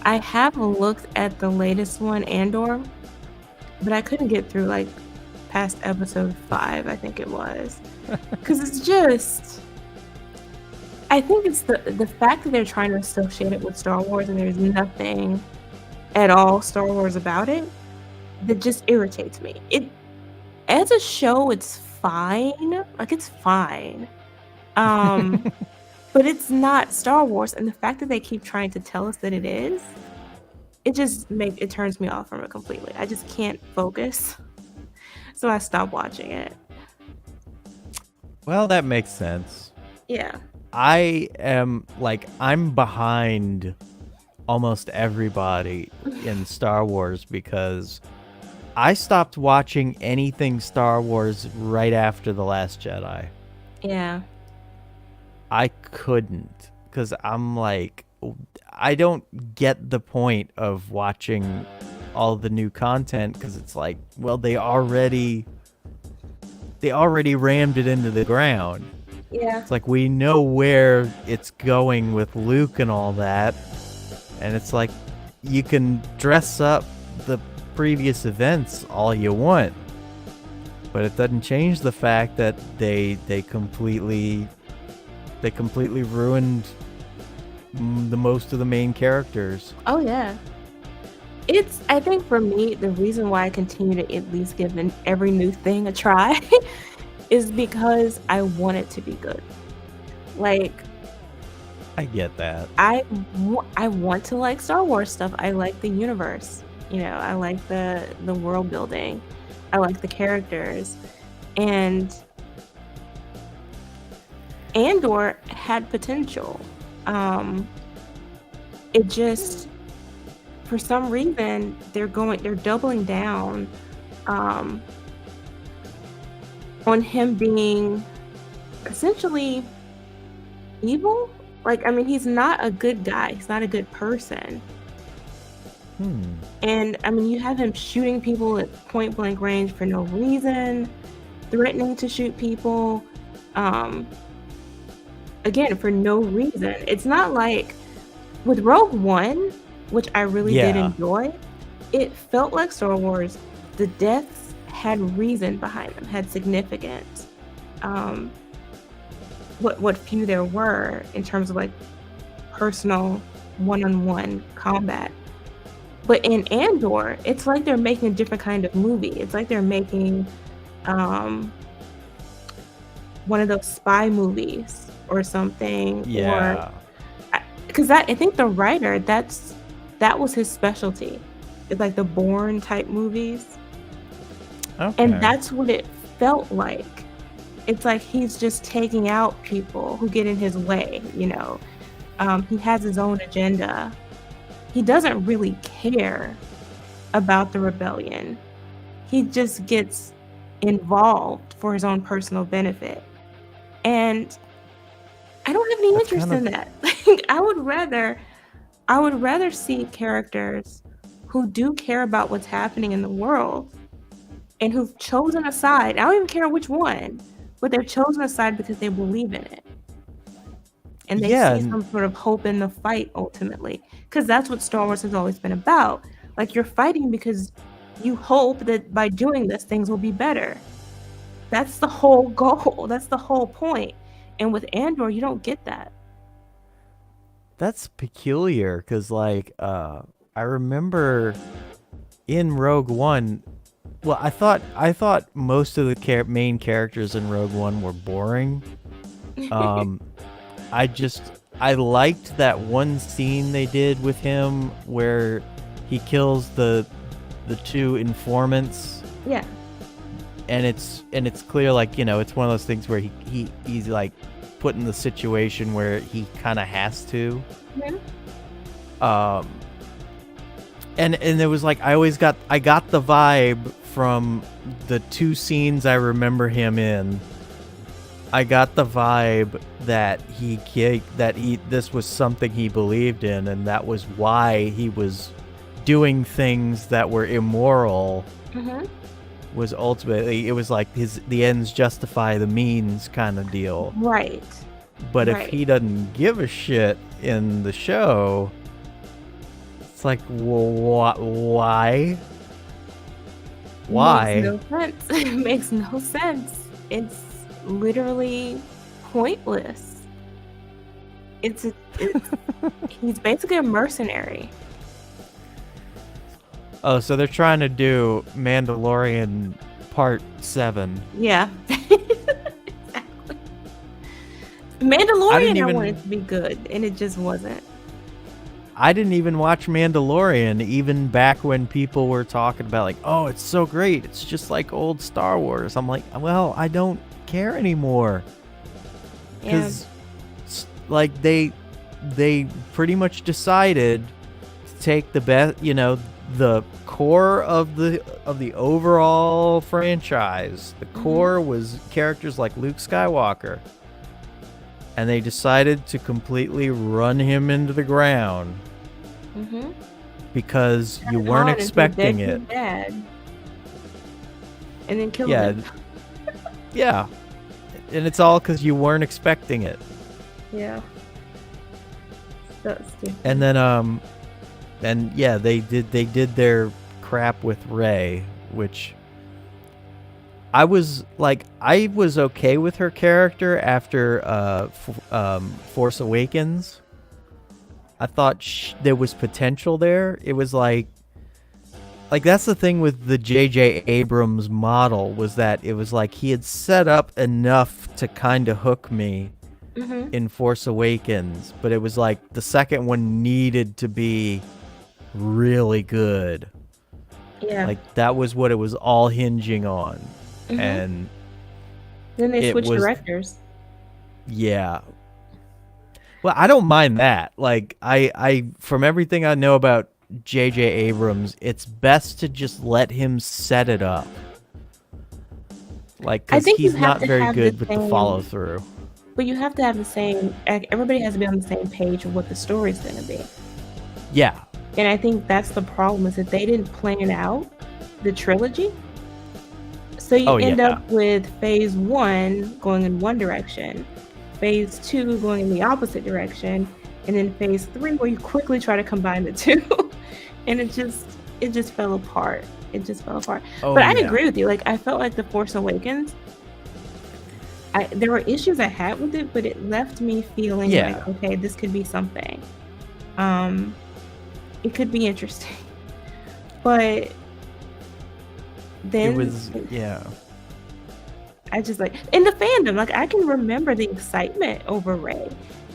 Speaker 2: I have looked at the latest one, Andor, but I couldn't get through like past episode 5, I think it was, because it's just, I think it's the fact that they're trying to associate it with Star Wars and there's nothing at all Star Wars about it that just irritates me. It, as a show, it's fine, like it's fine. But it's not Star Wars, and the fact that they keep trying to tell us that it is, it turns me off from it completely. I just can't focus, so I stopped watching it.
Speaker 1: Well, that makes sense.
Speaker 2: Yeah.
Speaker 1: I'm behind almost everybody in Star Wars because I stopped watching anything Star Wars right after The Last Jedi.
Speaker 2: Yeah.
Speaker 1: I couldn't, because I'm like, I don't get the point of watching all the new content, because it's like, well, they already rammed it into the ground.
Speaker 2: Yeah.
Speaker 1: It's like, we know where it's going with Luke and all that, and it's like, you can dress up the previous events all you want, but it doesn't change the fact that they completely ruined the most of the main characters.
Speaker 2: Oh yeah. I think for me, the reason why I continue to at least give every new thing a try is because I want it to be good. Like,
Speaker 1: I get that.
Speaker 2: I want to like Star Wars stuff. I like the universe. I like the world building. I like the characters. And Andor had potential. It just, for some reason, they're doubling down on him being essentially evil. Like, I mean, he's not a good guy. He's not a good person. And I mean, you have him shooting people at point blank range for no reason, threatening to shoot people. Again, for no reason. It's not like with Rogue One, which I really did enjoy, it felt like Star Wars. The deaths had reason behind them, had significance. What few there were in terms of like personal one-on-one combat. But in Andor, it's like they're making a different kind of movie. It's like they're making one of those spy movies or something.
Speaker 1: Yeah.
Speaker 2: Because I think the writer, that was his specialty. It's like the Bourne type movies.
Speaker 1: Okay.
Speaker 2: And that's what it felt like. It's like he's just taking out people who get in his way, He has his own agenda. He doesn't really care about the rebellion. He just gets involved for his own personal benefit. And I don't have any interest in that. Like, I would rather see characters who do care about what's happening in the world and who've chosen a side. I don't even care which one, but they've chosen a side because they believe in it. And they see some sort of hope in the fight ultimately. Because that's what Star Wars has always been about. Like, you're fighting because you hope that by doing this, things will be better. That's the whole goal. That's the whole point. And with Andor, you don't get that.
Speaker 1: That's peculiar, because, like, I remember in Rogue One. Well, I thought most of the main characters in Rogue One were boring. I liked that one scene they did with him where he kills the two informants.
Speaker 2: Yeah.
Speaker 1: And it's clear, like, it's one of those things where he's like put in the situation where he kind of has to.
Speaker 2: Mm-hmm.
Speaker 1: And it was like I got the vibe from the two scenes I remember him in. I got the vibe that this was something he believed in, and that was why he was doing things that were immoral.
Speaker 2: Mm-hmm.
Speaker 1: Was ultimately, it was like the ends justify the means kind of deal.
Speaker 2: Right.
Speaker 1: But if he doesn't give a shit in the show, it's like, well, why? Why?
Speaker 2: Makes no sense. It makes no sense. It's literally pointless. It's he's basically a mercenary. Oh,
Speaker 1: so they're trying to do Mandalorian Part 7.
Speaker 2: Yeah. Exactly. Mandalorian I wanted to be good, and it just wasn't.
Speaker 1: I didn't even watch Mandalorian, even back when people were talking about, like, oh, it's so great, it's just like old Star Wars. I'm like, well, I don't care anymore. Because, like, they pretty much decided to take the best, the core of the overall franchise. The core was characters like Luke Skywalker. And they decided to completely run him into the ground.
Speaker 2: Mm-hmm.
Speaker 1: Because you weren't expecting it.
Speaker 2: Dad. And then kill him.
Speaker 1: Yeah. And it's all because you weren't expecting it.
Speaker 2: Yeah. That's stupid.
Speaker 1: And then they did their crap with Rey, which I was okay with her character after Force Awakens. I thought there was potential there. It was like that's the thing with the J.J. Abrams model, was that it was like he had set up enough to kind of hook me in Force Awakens, but it was like the second one needed to be really good.
Speaker 2: Yeah.
Speaker 1: Like that was what it was all hinging on. And
Speaker 2: then they switched directors.
Speaker 1: Yeah. Well, I don't mind that. Like I from everything I know about J.J. Abrams, it's best to just let him set it up. Like, because he's not very good with the follow through.
Speaker 2: But you have to have the same. Everybody has to be on the same page of what the story's going to be.
Speaker 1: Yeah.
Speaker 2: And I think that's the problem, is that they didn't plan out the trilogy. So you end up with phase 1 going in one direction, phase 2 going in the opposite direction, and then phase 3 where you quickly try to combine the two. And it just fell apart. It just fell apart. But I agree with you. Like, I felt like The Force Awakens, there were issues I had with it, but it left me feeling like, okay, this could be something. It could be interesting. But then
Speaker 1: it was,
Speaker 2: I just, like, in the fandom, like, I can remember the excitement over Rey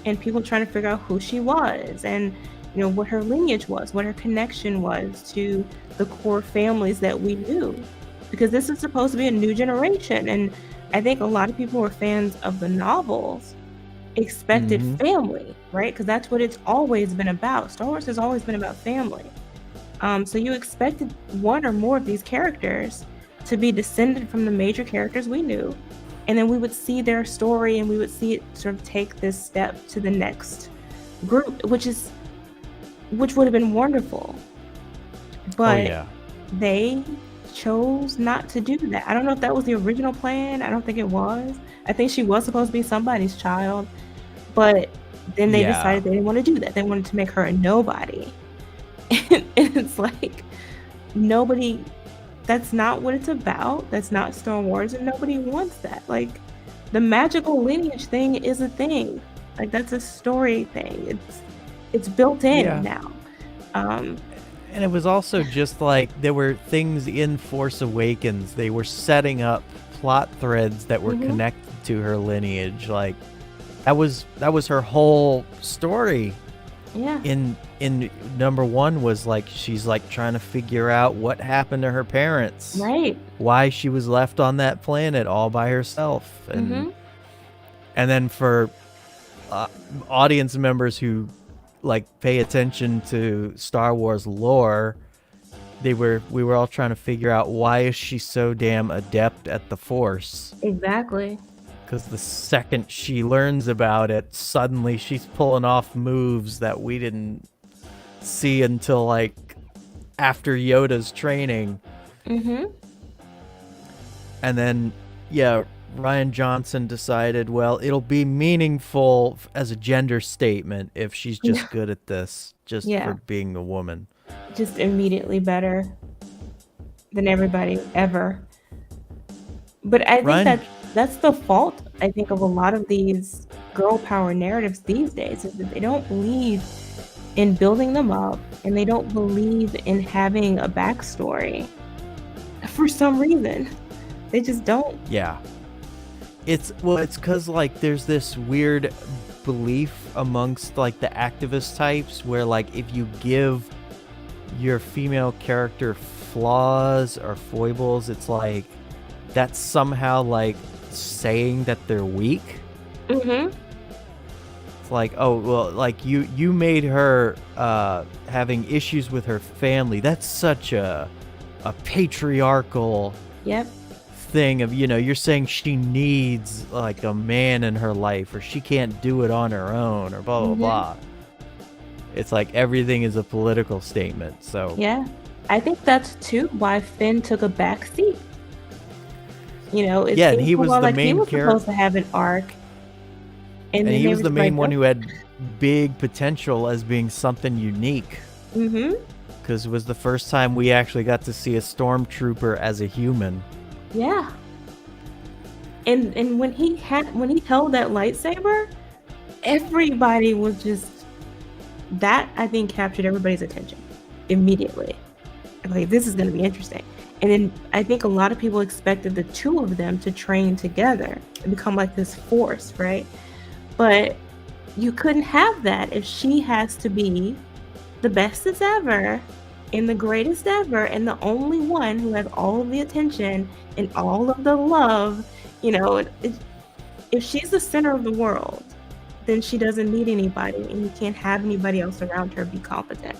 Speaker 2: and people trying to figure out who she was and, what her lineage was, what her connection was to the core families that we knew. Because this is supposed to be a new generation. And I think a lot of people who are fans of the novels expected family, right? Because that's what it's always been about. Star Wars has always been about family. So you expected one or more of these characters to be descended from the major characters we knew. And then we would see their story and we would see it sort of take this step to the next group, which would have been wonderful. But they chose not to do that. I don't know if that was the original plan. I don't think it was. I think she was supposed to be somebody's child. But then they decided they didn't want to do that. They wanted to make her a nobody. And it's like, nobody, that's not what it's about. That's not Star Wars, and nobody wants that. Like, the magical lineage thing is a thing. Like, that's a story thing. It's built in now.
Speaker 1: And it was also just like there were things in Force Awakens. They were setting up plot threads that were connected to her lineage. Like that was her whole story.
Speaker 2: Yeah.
Speaker 1: In number 1 was like she's like trying to figure out what happened to her parents.
Speaker 2: Right.
Speaker 1: Why she was left on that planet all by herself. And then for audience members who like pay attention to Star Wars lore, we were all trying to figure out why is she so damn adept at the Force.
Speaker 2: Exactly.
Speaker 1: Because the second she learns about it, suddenly she's pulling off moves that we didn't see until like after Yoda's training. And then Rian Johnson decided, well, it'll be meaningful as a gender statement if she's just good at this, just for being a woman.
Speaker 2: Just immediately better than everybody ever. But I think that's the fault, I think, of a lot of these girl power narratives these days, is that they don't believe in building them up, and they don't believe in having a backstory for some reason. They just don't.
Speaker 1: Yeah. It's because like there's this weird belief amongst like the activist types where like if you give your female character flaws or foibles, it's like that's somehow like saying that they're weak. It's like, oh well, like you made her having issues with her family. That's such a patriarchal thing of, you're saying she needs like a man in her life, or she can't do it on her own, or blah blah blah. It's like everything is a political statement. So
Speaker 2: I think that's too why Finn took a back seat.
Speaker 1: And he was the main character.
Speaker 2: Supposed to have an arc, and
Speaker 1: he was the main one who had big potential as being something unique. Because it was the first time we actually got to see a stormtrooper as a human.
Speaker 2: Yeah. And when he held that lightsaber, everybody was just, that I think captured everybody's attention immediately. Like, this is going to be interesting. And then I think a lot of people expected the two of them to train together and become like this force, right? But you couldn't have that if she has to be the bestest ever and the greatest ever and the only one who has all of the attention and all of the love. If she's the center of the world, then she doesn't need anybody, and you can't have anybody else around her be competent.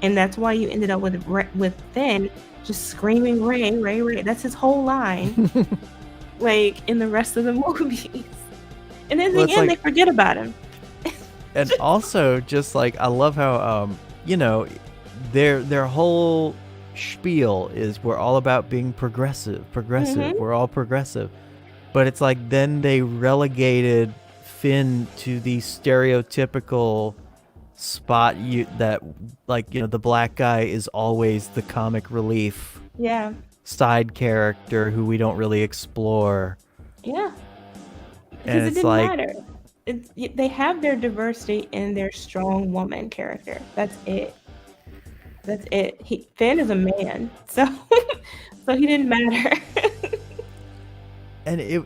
Speaker 2: And that's why you ended up with Finn just screaming Rey, Rey, Rey. That's his whole line. Like in the rest of the movies. And then in the end, they forget about him.
Speaker 1: And also, just like, I love how their whole spiel is we're all about being progressive. We're all progressive. But it's like then they relegated Finn to the stereotypical spot that the black guy is always the comic relief side character who we don't really explore.
Speaker 2: Because
Speaker 1: and
Speaker 2: it
Speaker 1: it's
Speaker 2: didn't
Speaker 1: like
Speaker 2: matter. They have their diversity in their strong woman character. That's it. Finn is a man, so he didn't matter.
Speaker 1: And it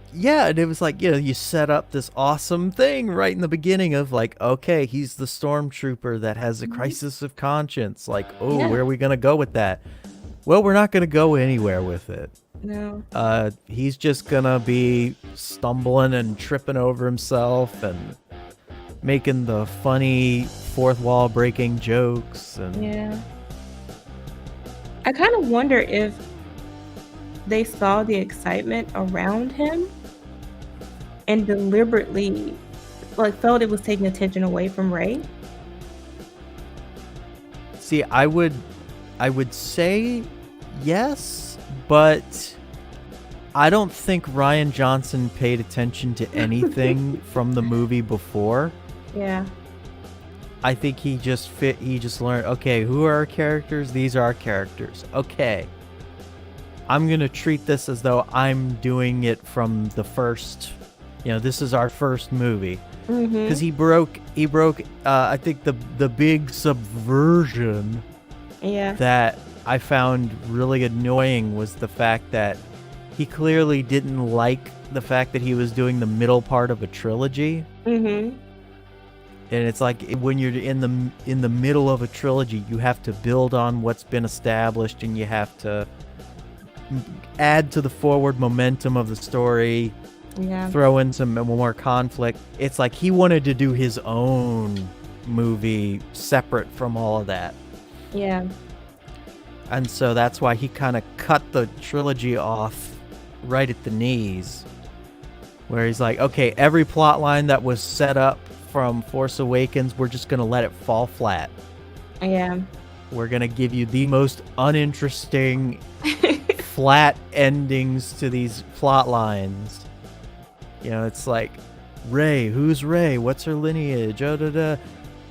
Speaker 1: was like, you set up this awesome thing right in the beginning of like, okay, he's the stormtrooper that has a crisis of conscience. Like, where are we going to go with that? Well, we're not going to go anywhere with it.
Speaker 2: No.
Speaker 1: He's just going to be stumbling and tripping over himself and making the funny fourth wall breaking jokes. And
Speaker 2: I kind of wonder if they saw the excitement around him and deliberately felt it was taking attention away from Rey.
Speaker 1: See, I would say yes, but I don't think Rian Johnson paid attention to anything from the movie before.
Speaker 2: Yeah.
Speaker 1: I think he just learned, okay, who are our characters? These are our characters. Okay. I'm going to treat this as though I'm doing it from the first, this is our first movie. Because he broke, I think the big subversion
Speaker 2: Yeah.
Speaker 1: that I found really annoying was the fact that he clearly didn't like the fact that he was doing the middle part of a trilogy.
Speaker 2: Mm-hmm.
Speaker 1: And it's like when you're in the middle of a trilogy, you have to build on what's been established, and you have to add to the forward momentum of the story.
Speaker 2: Yeah.
Speaker 1: Throw in some more conflict. It's like he wanted to do his own movie separate from all of that.
Speaker 2: Yeah.
Speaker 1: And so that's why he kind of cut the trilogy off right at the knees. Where he's like, okay, every plot line that was set up from Force Awakens, we're just going to let it fall flat.
Speaker 2: Yeah.
Speaker 1: We're going to give you the most uninteresting, flat endings to these plot lines. You know, it's like, Rey, who's Rey? What's her lineage?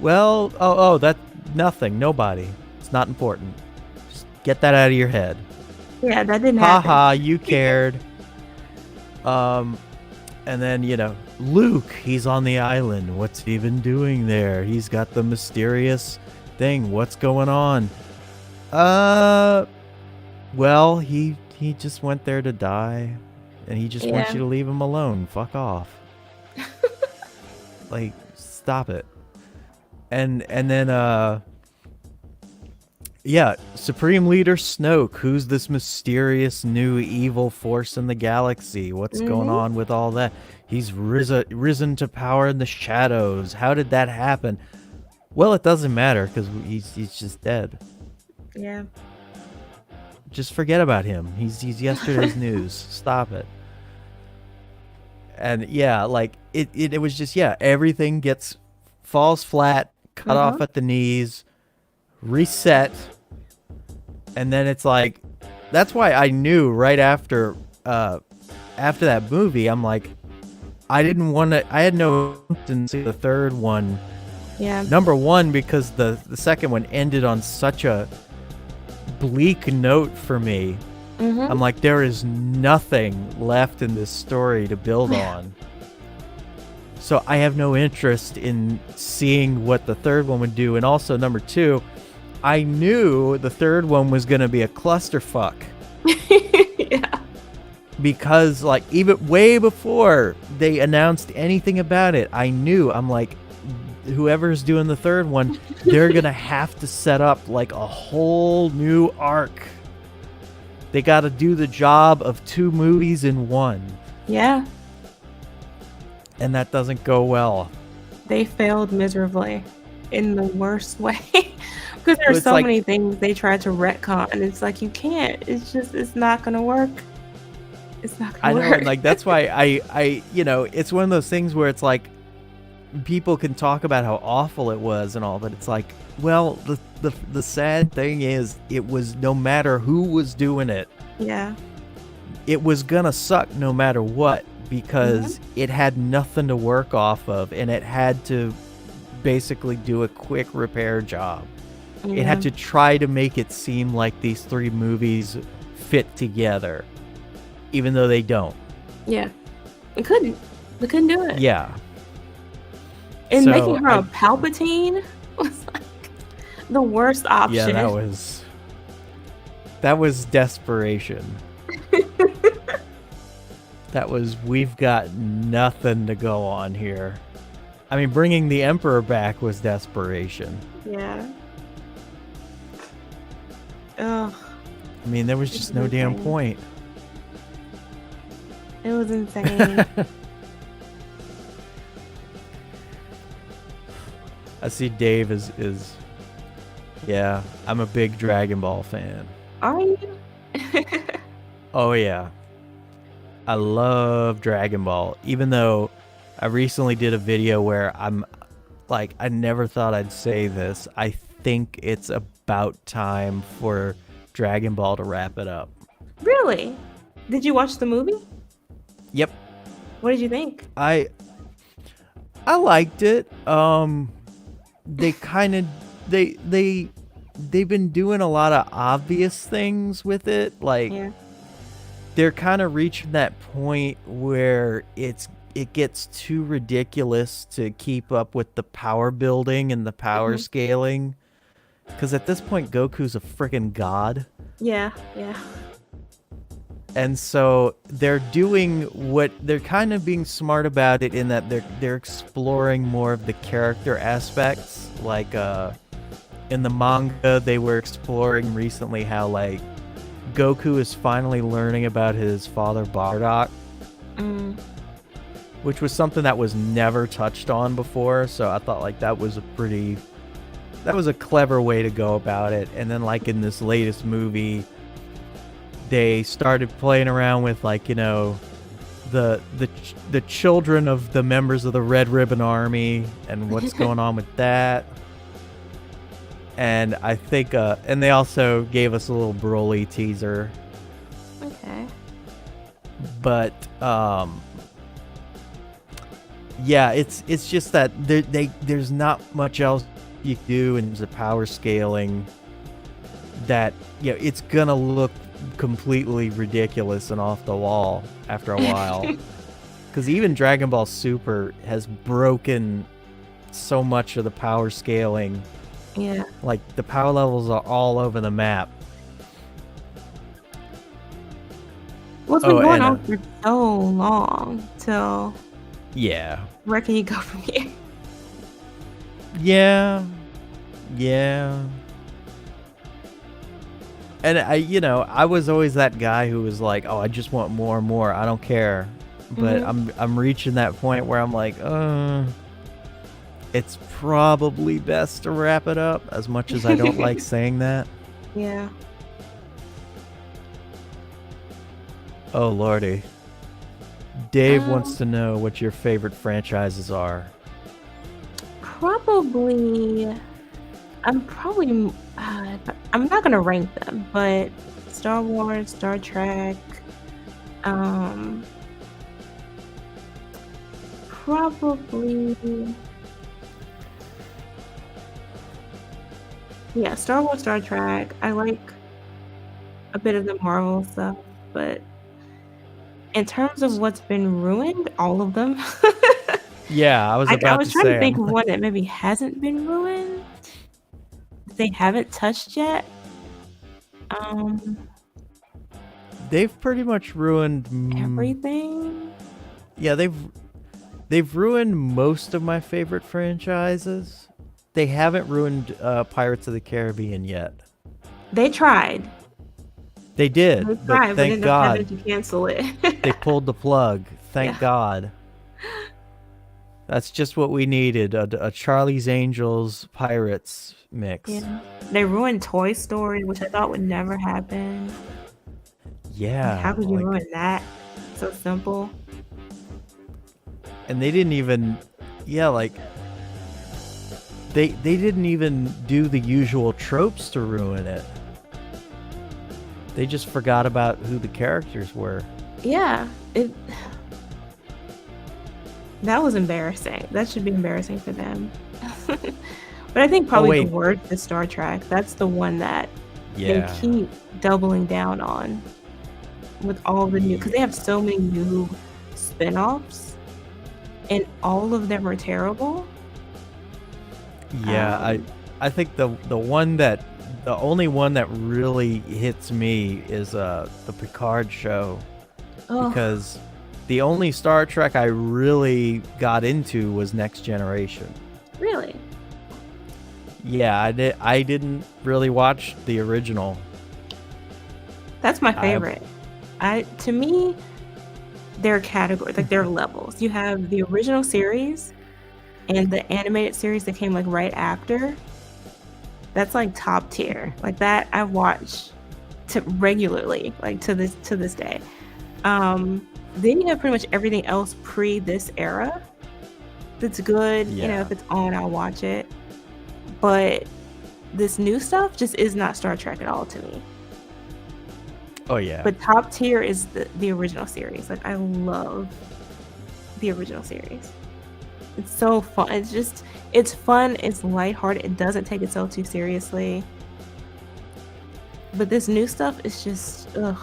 Speaker 1: Well, that nothing, nobody. It's not important. Just get that out of your head.
Speaker 2: Yeah, that didn't happen.
Speaker 1: Haha, you cared. And then, you know, Luke, he's on the island. What's he even doing there? He's got the mysterious thing. What's going on? Well, he just went there to die, and he just wants you to leave him alone. Fuck off. Like, stop it. And then yeah, Supreme Leader Snoke, who's this mysterious new evil force in the galaxy? What's going on with all that? He's risen to power in the shadows. How did that happen? Well, it doesn't matter because he's just dead.
Speaker 2: Yeah.
Speaker 1: Just forget about him. He's yesterday's news. Stop it. And yeah, like it was just, yeah, everything falls flat, cut off at the knees, reset, and then it's like, that's why I knew right after that movie, I'm like, I had no to see the third one.
Speaker 2: Yeah.
Speaker 1: Number one, because the second one ended on such a bleak note for me. I'm like, there is nothing left in this story to build on. So I have no interest in seeing what the third one would do. And also, number two, I knew the third one was going to be a clusterfuck.
Speaker 2: Yeah.
Speaker 1: Because, like, even way before they announced anything about it, I knew, I'm like, whoever's doing the third one, they're going to have to set up, like, a whole new arc. They got to do the job of 2 movies in one.
Speaker 2: Yeah.
Speaker 1: And that doesn't go well.
Speaker 2: They failed miserably in the worst way. Because there's so many things they tried to retcon, and it's like, you can't. It's not going to work. It's not going to work.
Speaker 1: I know, and like, that's why I, you know, it's one of those things where it's like, people can talk about how awful it was and all, but it's like, well, the sad thing is, it was, no matter who was doing it,
Speaker 2: yeah,
Speaker 1: it was gonna suck no matter what, because it had nothing to work off of, and it had to basically do a quick repair job. It had to try to make it seem like these 3 movies fit together, even though they don't.
Speaker 2: Yeah, it couldn't. They couldn't do it.
Speaker 1: Yeah.
Speaker 2: And so making her a Palpatine was like the worst option.
Speaker 1: Yeah, that was desperation. That was, we've got nothing to go on here. I mean, bringing the Emperor back was desperation.
Speaker 2: Yeah. Ugh.
Speaker 1: I mean, there was just no damn point.
Speaker 2: It was insane.
Speaker 1: I see Dave is yeah, I'm a big Dragon Ball fan.
Speaker 2: Are you?
Speaker 1: Oh yeah. I love Dragon Ball, even though I recently did a video where I'm like, I never thought I'd say this. I think it's about time for Dragon Ball to wrap it up.
Speaker 2: Really? Did you watch the movie?
Speaker 1: Yep.
Speaker 2: What did you think?
Speaker 1: I liked it. They kind of they've been doing a lot of obvious things with it, like they're kind of reaching that point where it gets too ridiculous to keep up with the power building and the power scaling. because at this point Goku's a freaking god.
Speaker 2: Yeah.
Speaker 1: And so they're doing what they're kind of being smart about it in that they're exploring more of the character aspects. Like in the manga, they were exploring recently how like Goku is finally learning about his father Bardock, which was something that was never touched on before. So I thought like that was a clever way to go about it. And then like in this latest movie, they started playing around with like, you know, the children of the members of the Red Ribbon Army and what's going on with that. And I think and they also gave us a little Broly teaser.
Speaker 2: Okay.
Speaker 1: But yeah, it's just that there's not much else you can do in terms of power scaling that, you know, it's gonna look completely ridiculous and off the wall after a while. Because even Dragon Ball Super has broken so much of the power scaling.
Speaker 2: Yeah.
Speaker 1: Like the power levels are all over the map.
Speaker 2: Well, it's been going on for so long till.
Speaker 1: Yeah.
Speaker 2: Where can you go from here?
Speaker 1: Yeah. And I was always that guy who was like, oh, I just want more and more. I don't care. But I'm reaching that point where I'm like, it's probably best to wrap it up, as much as I don't like saying that.
Speaker 2: Yeah.
Speaker 1: Oh, Lordy. Dave wants to know what your favorite franchises are.
Speaker 2: I'm not gonna rank them, but Star Wars, Star Trek, probably, yeah, Star Wars, Star Trek. I like a bit of the Marvel stuff, but in terms of what's been ruined, all of them.
Speaker 1: Yeah, I was about to say.
Speaker 2: I was trying to think of one that maybe hasn't been ruined. They haven't touched yet.
Speaker 1: They've pretty much ruined
Speaker 2: everything.
Speaker 1: Yeah, they've ruined most of my favorite franchises. They haven't ruined Pirates of the Caribbean yet.
Speaker 2: They tried.
Speaker 1: They did.
Speaker 2: They tried,
Speaker 1: but thank God
Speaker 2: having to cancel it.
Speaker 1: They pulled the plug. Thank God. That's just what we needed, a Charlie's Angels Pirates mix.
Speaker 2: Yeah. They ruined Toy Story, which I thought would never happen.
Speaker 1: Yeah.
Speaker 2: Like, how could you ruin that? So simple.
Speaker 1: And they didn't even, they didn't even do the usual tropes to ruin it. They just forgot about who the characters were.
Speaker 2: Yeah. That was embarrassing. That should be embarrassing for them. But I think probably the worst is Star Trek. That's the one that they keep doubling down on with all the new, because they have so many new spin-offs and all of them are terrible.
Speaker 1: Yeah, I think the only one that really hits me is the Picard show. Because the only Star Trek I really got into was Next Generation.
Speaker 2: Really?
Speaker 1: Yeah, I didn't really watch the original.
Speaker 2: That's my favorite. To me, there are categories, like there are levels. You have the original series and the animated series that came like right after. That's like top tier. Like that I watch regularly, like to this day. Then you have pretty much everything else pre this era that's good.
Speaker 1: Yeah.
Speaker 2: If it's on, I'll watch it. But this new stuff just is not Star Trek at all to me.
Speaker 1: Oh yeah.
Speaker 2: But top tier is the original series. Like I love the original series. It's so fun. It's fun. It's lighthearted. It doesn't take itself too seriously. But this new stuff is just ugh.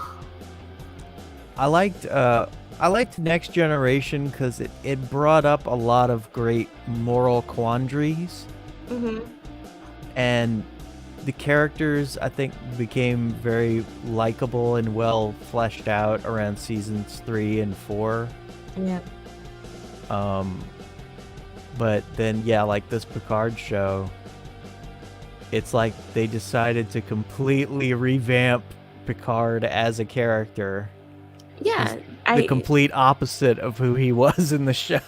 Speaker 1: I liked Next Generation because it brought up a lot of great moral quandaries.
Speaker 2: Mm-hmm.
Speaker 1: And the characters, I think, became very likable and well fleshed out around seasons 3 and 4.
Speaker 2: Yeah.
Speaker 1: But then, yeah, like this Picard show, it's like they decided to completely revamp Picard as a character.
Speaker 2: Yeah.
Speaker 1: The complete opposite of who he was in the show.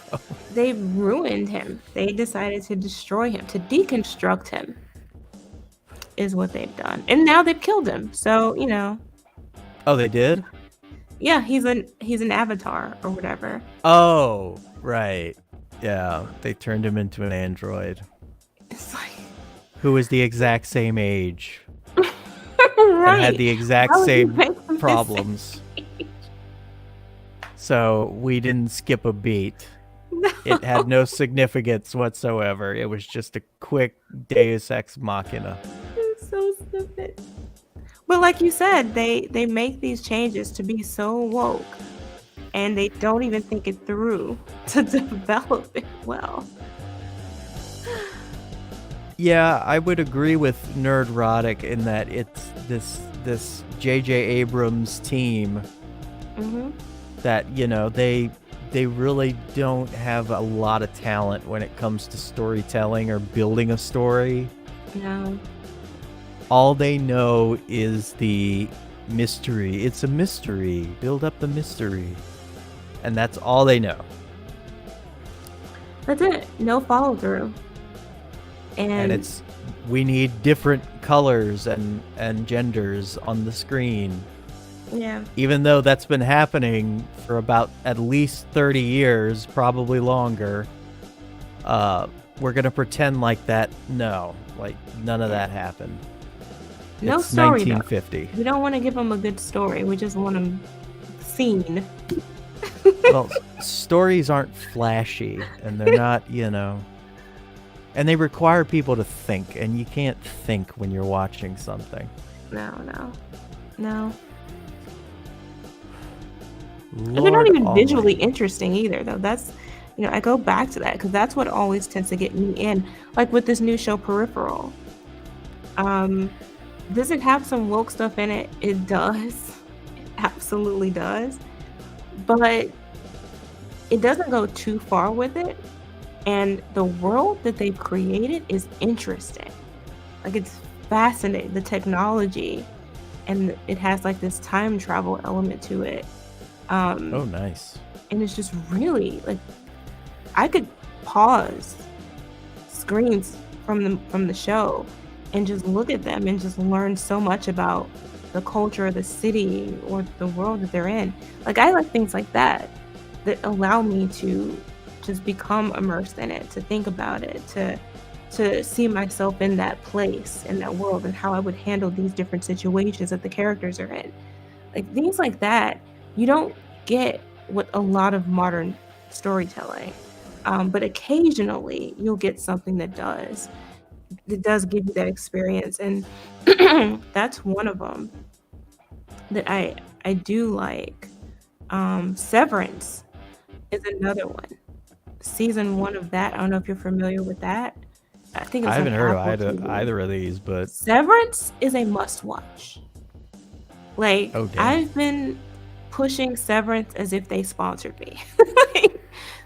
Speaker 2: They ruined him. They decided to destroy him, to deconstruct him, is what they've done. And now they've killed him. So, you know.
Speaker 1: Oh, they did?
Speaker 2: Yeah, he's an avatar or whatever.
Speaker 1: Oh, right. Yeah, they turned him into an android.
Speaker 2: It's like,
Speaker 1: who was the exact same age.
Speaker 2: right.
Speaker 1: And had the exact same problems. So we didn't skip a beat.
Speaker 2: No.
Speaker 1: It had no significance whatsoever. It was just a quick Deus Ex Machina.
Speaker 2: It's so stupid. But like you said, they make these changes to be so woke, and they don't even think it through to develop it well.
Speaker 1: Yeah, I would agree with Nerdrotic in that it's this J.J. Abrams team that, you know, they really don't have a lot of talent when it comes to storytelling or building a story.
Speaker 2: No.
Speaker 1: All they know is the mystery. It's a mystery. Build up the mystery. And that's all they know.
Speaker 2: That's it. No follow through. And
Speaker 1: it's we need different colors and genders on the screen.
Speaker 2: Yeah.
Speaker 1: Even though that's been happening for about at least 30 years, probably longer, we're going to pretend like that. No, like none of that happened.
Speaker 2: No
Speaker 1: it's
Speaker 2: story.
Speaker 1: 1950.
Speaker 2: Though. We don't want to give them a good story. We just want them seen.
Speaker 1: Well, stories aren't flashy, and they're not, you know, and they require people to think, and you can't think when you're watching something.
Speaker 2: No.
Speaker 1: Lord,
Speaker 2: and they're not even visually interesting either, though. That's, you know, I go back to that because that's what always tends to get me in. Like with this new show, Peripheral. Does it have some woke stuff in it? It does. It absolutely does. But it doesn't go too far with it. And the world that they've created is interesting. Like, it's fascinating. The technology, and it has like this time travel element to it.
Speaker 1: Oh, nice.
Speaker 2: And it's just really like, I could pause screens from the show and just look at them and just learn so much about the culture of the city or the world that they're in. Like, I like things like that allow me to just become immersed in it, to think about it, to see myself in that place, in that world, and how I would handle these different situations that the characters are in. Like, things like that, you don't get with a lot of modern storytelling. But occasionally you'll get something that does give you that experience, and that's one of them that I do like. Severance is another one. Season 1 of that, I don't know if you're familiar with that. I think it's
Speaker 1: I haven't heard
Speaker 2: of
Speaker 1: either of these, but
Speaker 2: Severance is a must watch. Like,
Speaker 1: oh, damn.
Speaker 2: I've been pushing Severance as if they sponsored me.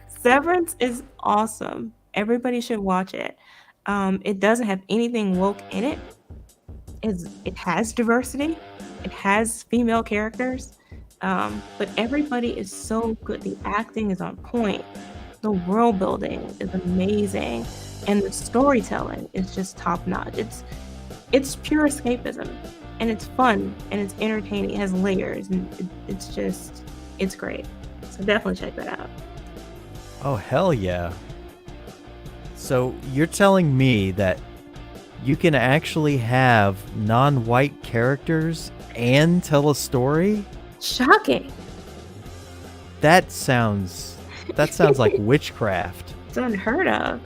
Speaker 2: Severance is awesome. Everybody should watch it. It doesn't have anything woke in it. It has diversity. It has female characters. But everybody is so good. The acting is on point. The world building is amazing. And the storytelling is just top notch. It's pure escapism. And it's fun. And it's entertaining. It has layers. And it's great. So definitely check that out.
Speaker 1: Oh, hell yeah. So you're telling me that you can actually have non-white characters and tell a story?
Speaker 2: Shocking.
Speaker 1: That sounds like witchcraft.
Speaker 2: It's unheard of.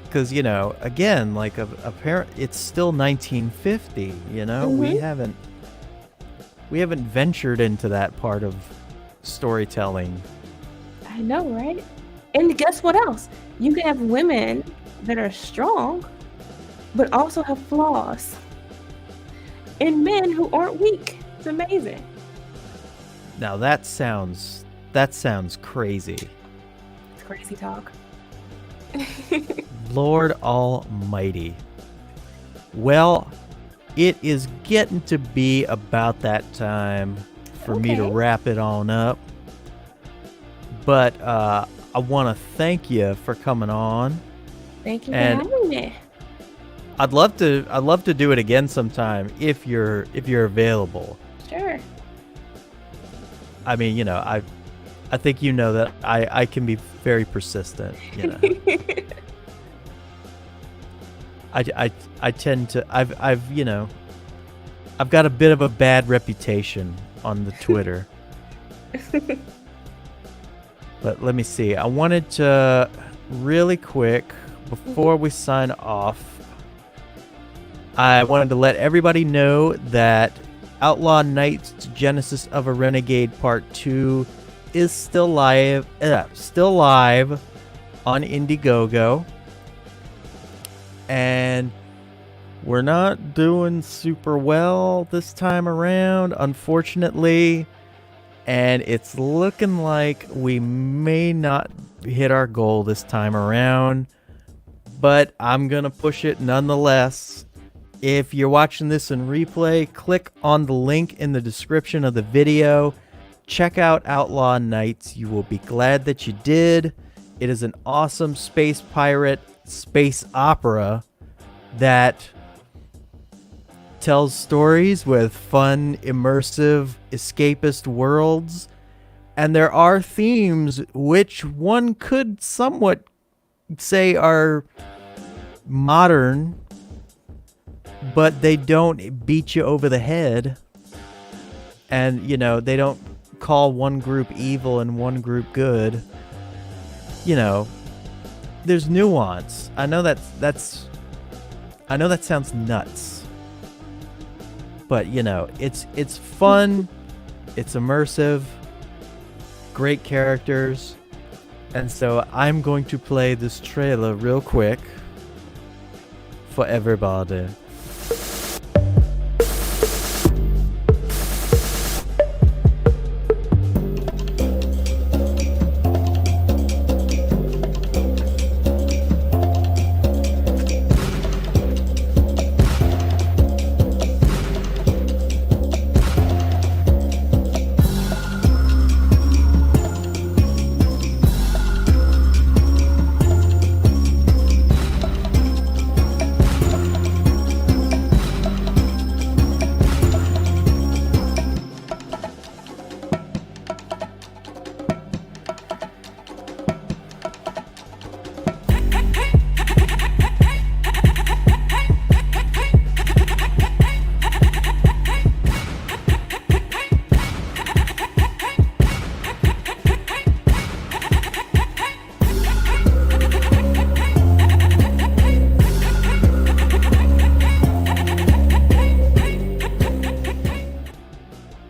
Speaker 1: Because, you know, again, like it's still 1950, you know? We haven't ventured into that part of storytelling.
Speaker 2: I know, right? And guess what else? You can have women that are strong but also have flaws. And men who aren't weak. It's amazing.
Speaker 1: Now that sounds crazy.
Speaker 2: It's crazy talk.
Speaker 1: Lord Almighty. Well, it is getting to be about that time for me to wrap it on up. But I want to thank you for coming on.
Speaker 2: Thank you for having me.
Speaker 1: I'd love to do it again sometime if you're available.
Speaker 2: Sure.
Speaker 1: I mean, you know, I think you know that I can be very persistent, you know. I tend to I've you know, I've got a bit of a bad reputation on the Twitter. But let me see. I wanted to really quick before we sign off, I wanted to let everybody know that Outlaw Knights Genesis of a Renegade Part 2 is still live on Indiegogo. And we're not doing super well this time around, unfortunately. And it's looking like we may not hit our goal this time around. But I'm going to push it nonetheless. If you're watching this in replay, click on the link in the description of the video. Check out Outlaw Knights. You will be glad that you did. It is an awesome space pirate space opera that tells stories with fun, immersive, escapist worlds. And there are themes which one could somewhat say are modern, but they don't beat you over the head. And, you know, they don't call one group evil and one group good. You know, there's nuance. I know that sounds nuts. But, you know, it's fun, it's immersive, great characters. And so I'm going to play this trailer real quick for everybody.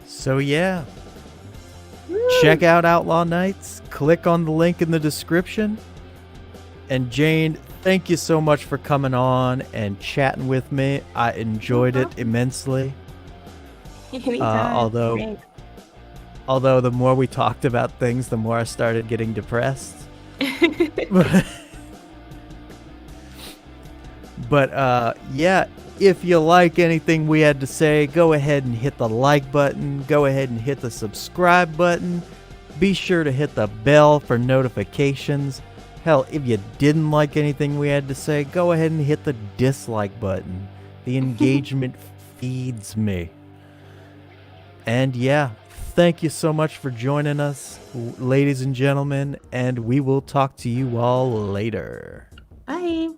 Speaker 1: So yeah, check out Outlaw Knights. Click on the link in the description. And Jayne, thank you so much for coming on and chatting with me. I enjoyed it immensely. Although the more we talked about things, the more I started getting depressed. But yeah, if you like anything we had to say, go ahead and hit the like button. Go ahead and hit the subscribe button. Be sure to hit the bell for notifications. Hell, if you didn't like anything we had to say, go ahead and hit the dislike button. The engagement feeds me. And yeah, thank you so much for joining us, ladies and gentlemen, and we will talk to you all later.
Speaker 2: Bye.